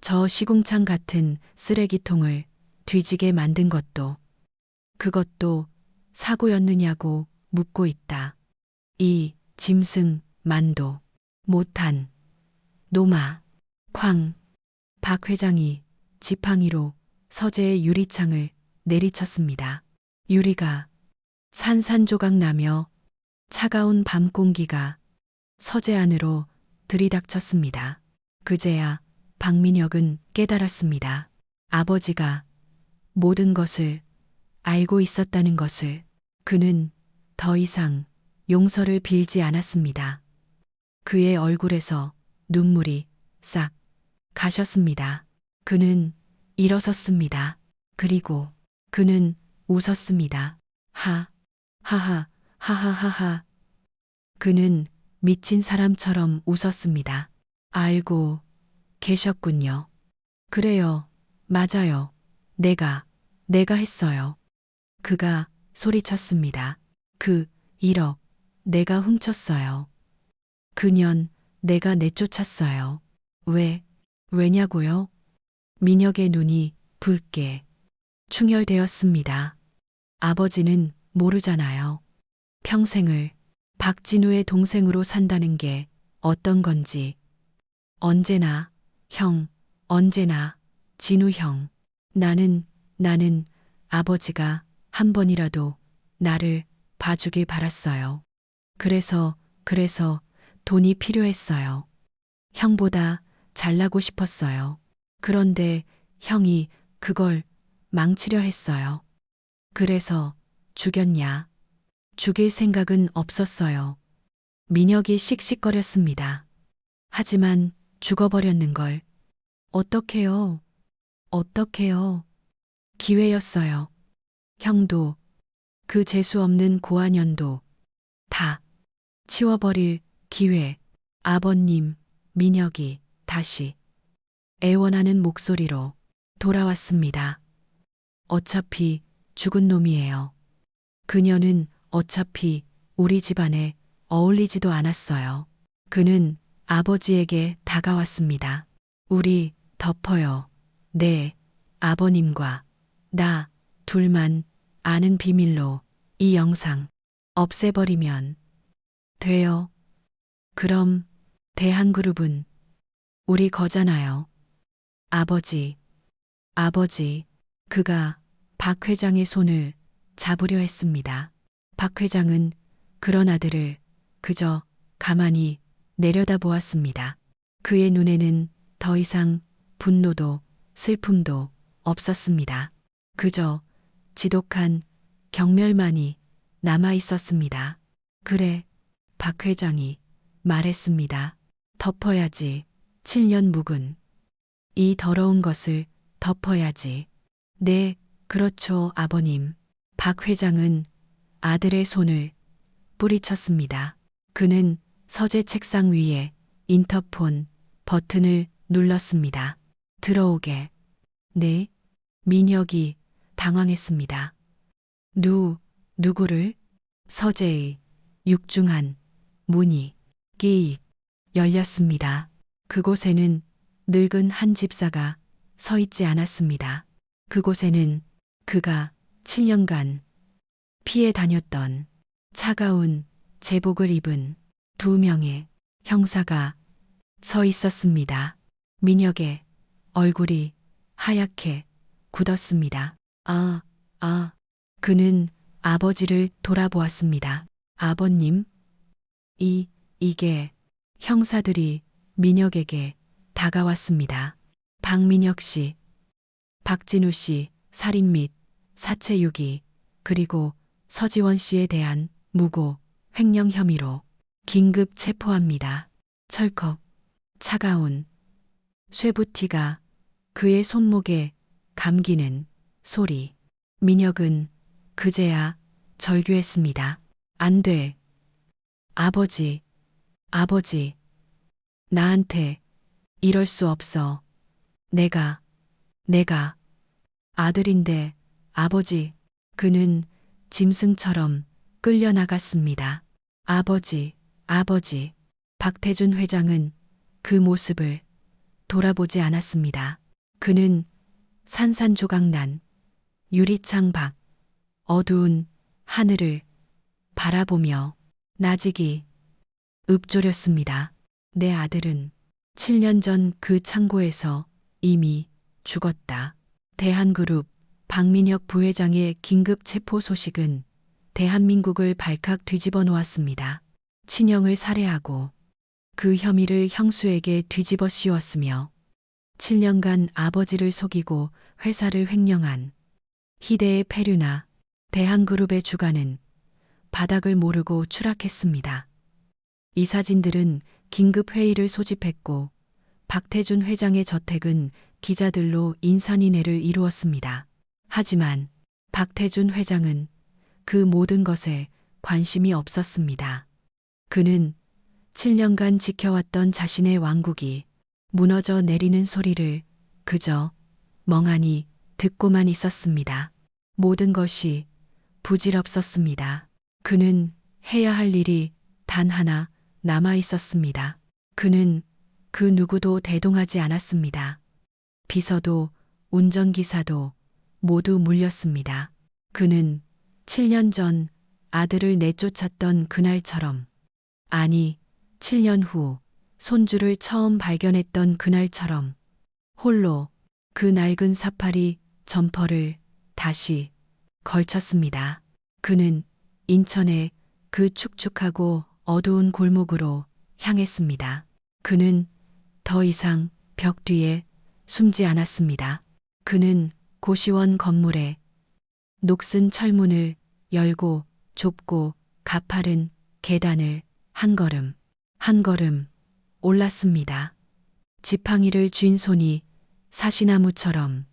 저 시궁창 같은 쓰레기통을 뒤지게 만든 것도, 그것도 사고였느냐고 묻고 있다. 이 짐승 만도 못한 노마. 쾅. 박 회장이 지팡이로 서재의 유리창을 내리쳤습니다. 유리가 산산조각 나며 차가운 밤 공기가 서재 안으로 들이닥쳤습니다. 그제야 박민혁은 깨달았습니다. 아버지가 모든 것을 알고 있었다는 것을. 그는 더 이상 용서를 빌지 않았습니다. 그의 얼굴에서 눈물이 싹 가셨습니다. 그는 일어섰습니다. 그리고 그는 웃었습니다. 하하하하하하. 그는 미친 사람처럼 웃었습니다. 알고 계셨군요. 그래요. 맞아요. 내가 했어요. 그가 소리쳤습니다. 그 1억 내가 훔쳤어요. 그년 내가 내쫓았어요. 왜냐고요? 민혁의 눈이 붉게 충혈되었습니다. 아버지는 모르잖아요. 평생을 박진우의 동생으로 산다는 게 어떤 건지. 언제나 진우 형. 나는 아버지가 한 번이라도 나를 봐주길 바랐어요. 그래서 돈이 필요했어요. 형보다 잘나고 싶었어요. 그런데 형이 그걸 망치려 했어요. 그래서 죽였냐? 죽일 생각은 없었어요. 민혁이 씩씩거렸습니다. 하지만 죽어버렸는걸. 어떡해요? 기회였어요. 형도 그 재수 없는 고아년도 다 치워버릴 기회. 아버님. 민혁이 다시 애원하는 목소리로 돌아왔습니다. 어차피 죽은 놈이에요. 그녀는 어차피 우리 집안에 어울리지도 않았어요. 그는 아버지에게 다가왔습니다. 우리 덮어요. 네, 아버님과 나 둘만 아는 비밀로 이 영상 없애버리면 돼요. 그럼 대한그룹은 우리 거잖아요. 아버지. 그가 박 회장의 손을 잡으려 했습니다. 박 회장은 그런 아들을 그저 가만히 내려다보았습니다. 그의 눈에는 더 이상 분노도 슬픔도 없었습니다. 그저 지독한 경멸만이 남아 있었습니다. 그래, 박 회장이 말했습니다. 덮어야지. 7년 묵은 이 더러운 것을 덮어야지. 네, 그렇죠, 아버님. 박 회장은 아들의 손을 뿌리쳤습니다. 그는 서재 책상 위에 인터폰 버튼을 눌렀습니다. 들어오게. 네, 민혁이 당황했습니다. 누구를? 서재의 육중한 문이 끼익 열렸습니다. 그곳에는 늙은 한 집사가 서 있지 않았습니다. 그곳에는 그가 7년간 피해 다녔던 차가운 제복을 입은 2명의 형사가 서 있었습니다. 민혁의 얼굴이 하얗게 굳었습니다. 그는 아버지를 돌아보았습니다. 아버님, 이게 형사들이 민혁에게 다가왔습니다. 박민혁 씨, 박진우 씨 살인 및 사체 유기, 그리고 서지원 씨에 대한 무고 횡령 혐의로 긴급 체포합니다. 철컥 차가운 쇠붙이가 그의 손목에 감기는 소리. 민혁은 그제야 절규했습니다. 안 돼. 아버지, 나한테 이럴 수 없어. 내가 아들인데, 아버지. 그는 짐승처럼 끌려나갔습니다. 아버지. 박태준 회장은 그 모습을 돌아보지 않았습니다. 그는 산산조각난 유리창 밖 어두운 하늘을 바라보며 나직이 읊조렸습니다. 내 아들은 7년 전 그 창고에서 이미 죽었다. 대한그룹 박민혁 부회장의 긴급 체포 소식은 대한민국을 발칵 뒤집어 놓았습니다. 친형을 살해하고 그 혐의를 형수에게 뒤집어 씌웠으며 7년간 아버지를 속이고 회사를 횡령한 희대의 패류나 대한그룹의 주가는 바닥을 모르고 추락했습니다. 이 사진들은 긴급 회의를 소집했고 박태준 회장의 저택은 기자들로 인산인해를 이루었습니다. 하지만 박태준 회장은 그 모든 것에 관심이 없었습니다. 그는 7년간 지켜왔던 자신의 왕국이 무너져 내리는 소리를 그저 멍하니 듣고만 있었습니다. 모든 것이 부질없었습니다. 그는 해야 할 일이 단 하나 남아 있었습니다. 그는 그 누구도 대동하지 않았습니다. 비서도 운전기사도 모두 물렸습니다. 그는 7년 전 아들을 내쫓았던 그날처럼, 아니 7년 후 손주를 처음 발견했던 그날처럼 홀로 그 낡은 사파리 점퍼를 다시 걸쳤습니다. 그는 인천의 그 축축하고 어두운 골목으로 향했습니다. 그는 더 이상 벽 뒤에 숨지 않았습니다. 그는 고시원 건물에 녹슨 철문을 열고 좁고 가파른 계단을 한 걸음 올랐습니다. 지팡이를 쥔 손이 사시나무처럼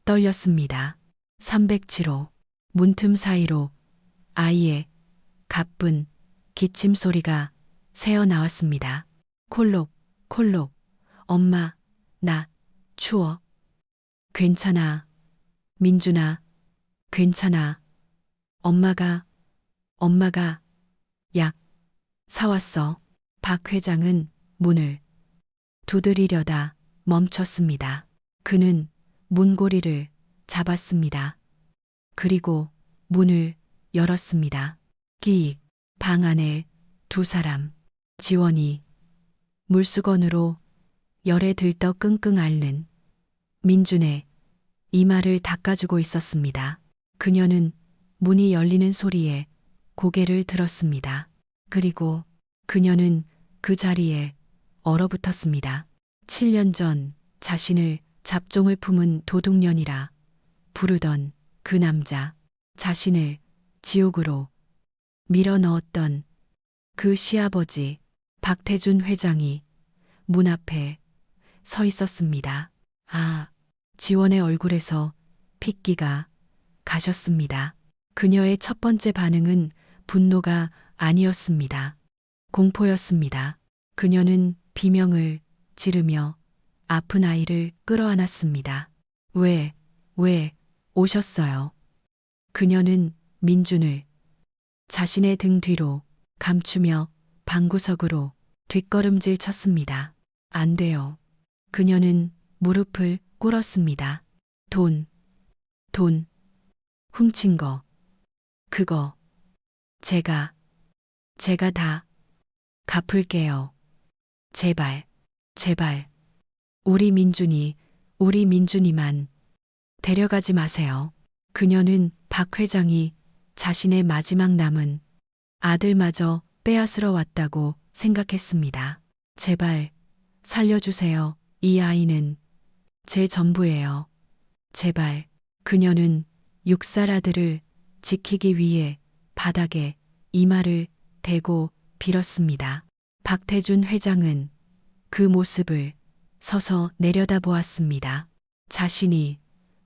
떨렸습니다. 307호 문틈 사이로 아이의 가쁜 기침 소리가 새어 나왔습니다. 콜록 엄마 나 추워. 괜찮아 민준아 괜찮아. 엄마가 약 사왔어. 박 회장은 문을 두드리려다 멈췄습니다. 그는 문고리를 잡았습니다. 그리고 문을 열었습니다. 끼익. 방 안에 2사람. 지원이 물수건으로 열에 들떠 끙끙 앓는 민준의 이마를 닦아주고 있었습니다. 그녀는 문이 열리는 소리에 고개를 들었습니다. 그리고 그녀는 그 자리에 얼어붙었습니다. 7년 전 자신을 잡종을 품은 도둑년이라 부르던 그 남자, 자신을 지옥으로 밀어 넣었던 그 시아버지 박태준 회장이 문 앞에 서 있었습니다. 아, 지원의 얼굴에서 핏기가 가셨습니다. 그녀의 첫 번째 반응은 분노가 아니었습니다. 공포였습니다. 그녀는 비명을 지르며 아픈 아이를 끌어안았습니다. 왜 오셨어요? 그녀는 민준을 자신의 등 뒤로 감추며 방구석으로 뒷걸음질 쳤습니다. 안 돼요. 그녀는 무릎을 꿇었습니다. 돈 훔친 거, 그거, 제가 다 갚을게요. 제발, 우리 민준이만 데려가지 마세요. 그녀는 박 회장이 자신의 마지막 남은 아들마저 빼앗으러 왔다고 생각했습니다. 제발 살려주세요. 이 아이는 제 전부예요. 제발. 그녀는 6살 아들을 지키기 위해 바닥에 이마를 대고 빌었습니다. 박태준 회장은 그 모습을 서서 내려다보았습니다. 자신이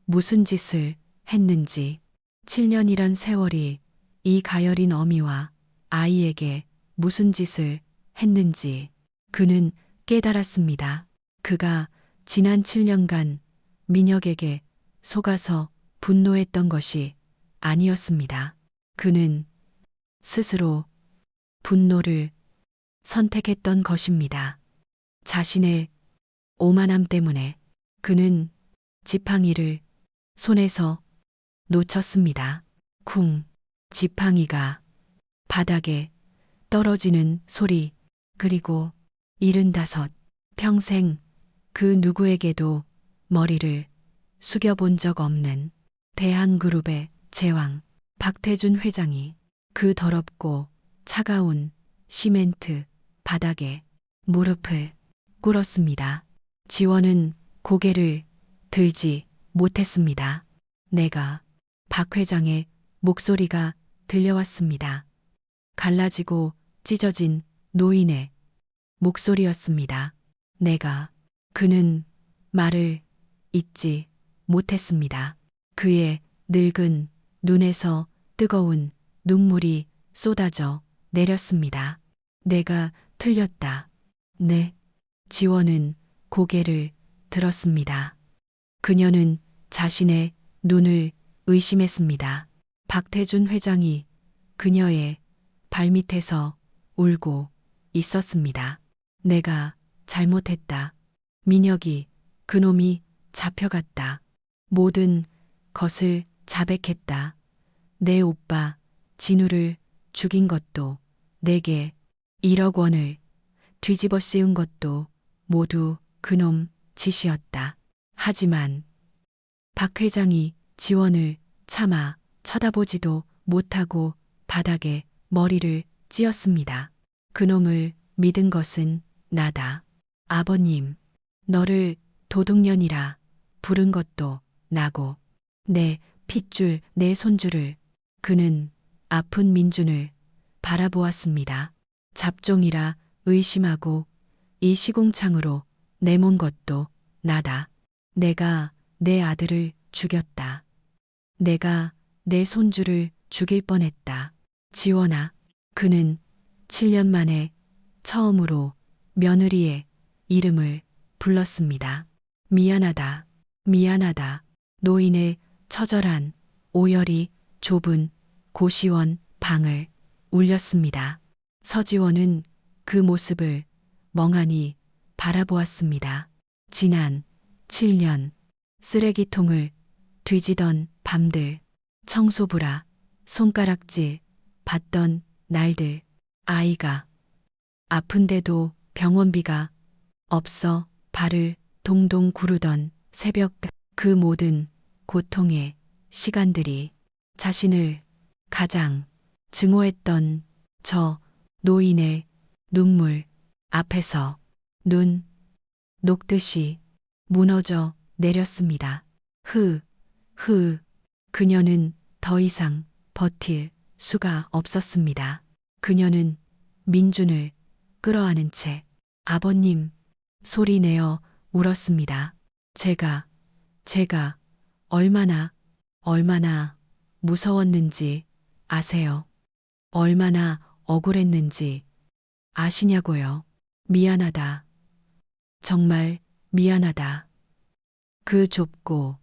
무슨 짓을 했는지, 7년이란 세월이 이 가열인 어미와 아이에게 무슨 짓을 했는지 그는 깨달았습니다. 그가 지난 7년간 민혁에게 속아서 분노했던 것이 아니었습니다. 그는 스스로 분노를 선택했던 것입니다. 자신의 오만함 때문에 그는 지팡이를 손에서 놓쳤습니다. 쿵, 지팡이가 바닥에 떨어지는 소리, 그리고 75, 평생 그 누구에게도 머리를 숙여본 적 없는 대한그룹의 제왕 박태준 회장이 그 더럽고 차가운 시멘트 바닥에 무릎을 꿇었습니다. 지원은 고개를 들지 못했습니다. 내가 박 회장의 목소리가 들려왔습니다. 갈라지고 찢어진 노인의 목소리였습니다. 그는 말을 잇지 못했습니다. 그의 늙은 눈에서 뜨거운 눈물이 쏟아져 내렸습니다. 내가 틀렸다. 네. 지원은 고개를 들었습니다. 그녀는 자신의 눈을 의심했습니다. 박태준 회장이 그녀의 발밑에서 울고 있었습니다. 내가 잘못했다. 민혁이 그놈이 잡혀갔다. 모든 것을 자백했다. 내 오빠 진우를 죽인 것도 내게 1억 원을 뒤집어 씌운 것도 모두 그놈 짓이었다. 하지만 박 회장이 지원을 차마 쳐다보지도 못하고 바닥에 머리를 찧었습니다. 그놈을 믿은 것은 나다. 아버님, 너를 도둑년이라 부른 것도 나고 내 핏줄 내 손주를. 그는 아픈 민준을 바라보았습니다. 잡종이라 의심하고 이 시궁창으로 내몬 것도 나다. 내가 내 아들을 죽였다. 내가 내 손주를 죽일 뻔했다. 지원아. 그는 7년 만에 처음으로 며느리의 이름을 불렀습니다. 미안하다. 노인의 처절한 오열이 좁은 고시원 방을 울렸습니다. 서지원은 그 모습을 멍하니 바라보았습니다. 지난 7년 쓰레기통을 뒤지던 밤들, 청소부라 손가락질 받던 날들, 아이가 아픈데도 병원비가 없어 발을 동동 구르던 새벽, 그 모든 고통의 시간들이 자신을 가장 증오했던 저 노인의 눈물 앞에서 눈 녹듯이 무너져 내렸습니다. 그녀는 더 이상 버틸 수가 없었습니다. 그녀는 민준을 끌어안은 채 아버님 소리내어 울었습니다. 제가 얼마나 무서웠는지 아세요? 얼마나 억울했는지 아시냐고요? 미안하다. 정말 미안하다. 그 좁고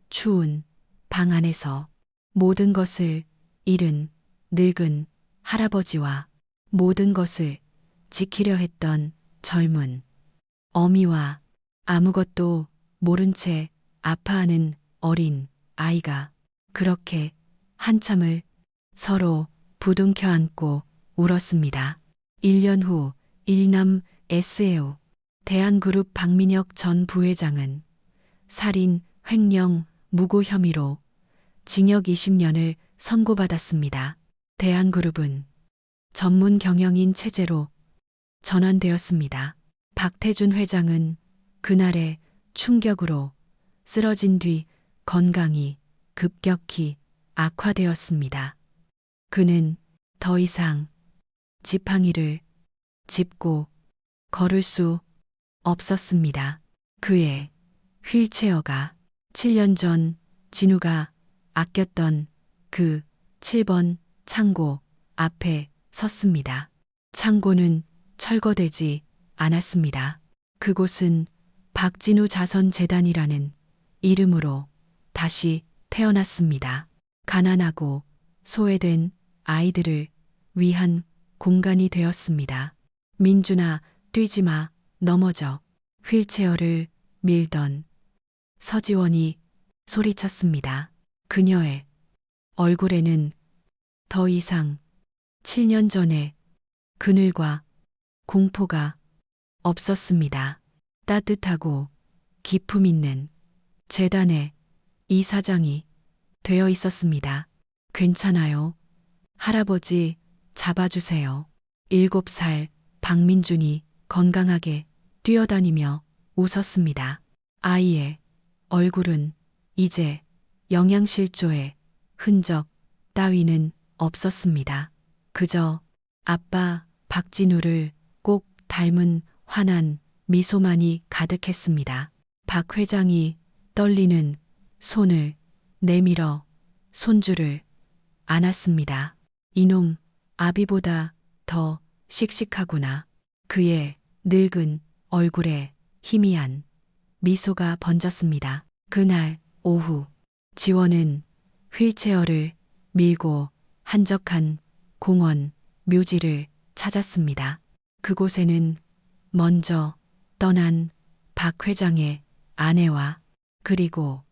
추운 방 안에서 모든 것을 잃은 늙은 할아버지와 모든 것을 지키려 했던 젊은 어미와 아무것도 모른 채 아파하는 어린 아이가 그렇게 한참을 서로 부둥켜 안고 울었습니다. 1년 후 일남 SAO 대한그룹 박민혁 전 부회장은 살인, 횡령, 무고 혐의로 징역 20년을 선고받았습니다. 대한그룹은 전문 경영인 체제로 전환되었습니다. 박태준 회장은 그날의 충격으로 쓰러진 뒤 건강이 급격히 악화되었습니다. 그는 더 이상 지팡이를 짚고 걸을 수 없었습니다. 그의 휠체어가 7년 전 진우가 아꼈던 그 7번 창고 앞에 섰습니다. 창고는 철거되지 않았습니다. 그곳은 박진우 자선재단이라는 이름으로 다시 태어났습니다. 가난하고 소외된 아이들을 위한 공간이 되었습니다. 민준아, 뛰지 마. 넘어져. 휠체어를 밀던 서지원이 소리쳤습니다. 그녀의 얼굴에는 더 이상 7년 전의 그늘과 공포가 없었습니다. 따뜻하고 기품 있는 재단의 이사장이 되어 있었습니다. 괜찮아요. 할아버지 잡아주세요. 7살 박민준이 건강하게 뛰어다니며 웃었습니다. 아이의 얼굴은 이제 영양실조의 흔적 따위는 없었습니다. 그저 아빠 박진우를 꼭 닮은 환한 미소만이 가득했습니다. 박 회장이 떨리는 손을 내밀어 손주를 안았습니다. 이놈 아비보다 더 씩씩하구나. 그의 늙은 얼굴에 희미한 미소가 번졌습니다. 그날 오후 지원은 휠체어를 밀고 한적한 공원 묘지를 찾았습니다. 그곳에는 먼저 떠난 박 회장의 아내와 그리고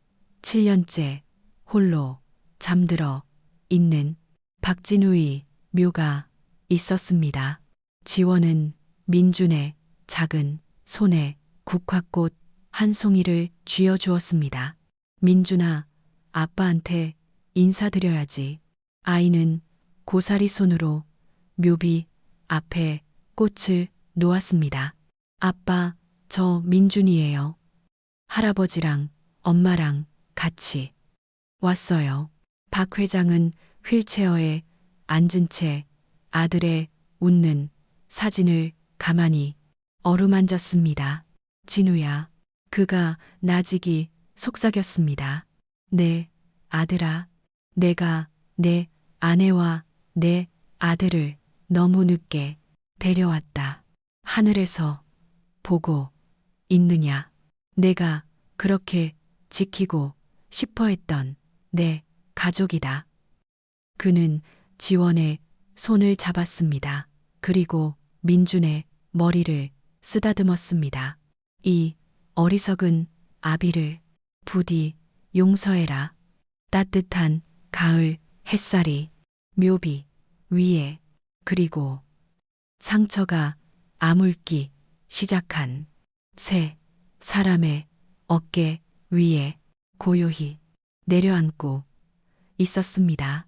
7년째 홀로 잠들어 있는 박진우의 묘가 있었습니다. 지원은 민준의 작은 손에 국화꽃 한 송이를 쥐어주었습니다. 민준아, 아빠한테 인사드려야지. 아이는 고사리 손으로 묘비 앞에 꽃을 놓았습니다. 아빠, 저 민준이에요. 할아버지랑 엄마랑 같이 왔어요. 박 회장은 휠체어에 앉은 채 아들의 웃는 사진을 가만히 어루만졌습니다. 진우야. 그가 나직이 속삭였습니다. 내 아들아, 내가 내 아내와 내 아들을 너무 늦게 데려왔다. 하늘에서 보고 있느냐. 내가 그렇게 지키고 싶어 했던 내 가족이다. 그는 지원의 손을 잡았습니다. 그리고 민준의 머리를 쓰다듬었습니다. 이 어리석은 아비를 부디 용서해라. 따뜻한 가을 햇살이 묘비 위에 그리고 상처가 아물기 시작한 새 사람의 어깨 위에 고요히 내려앉고 있었습니다.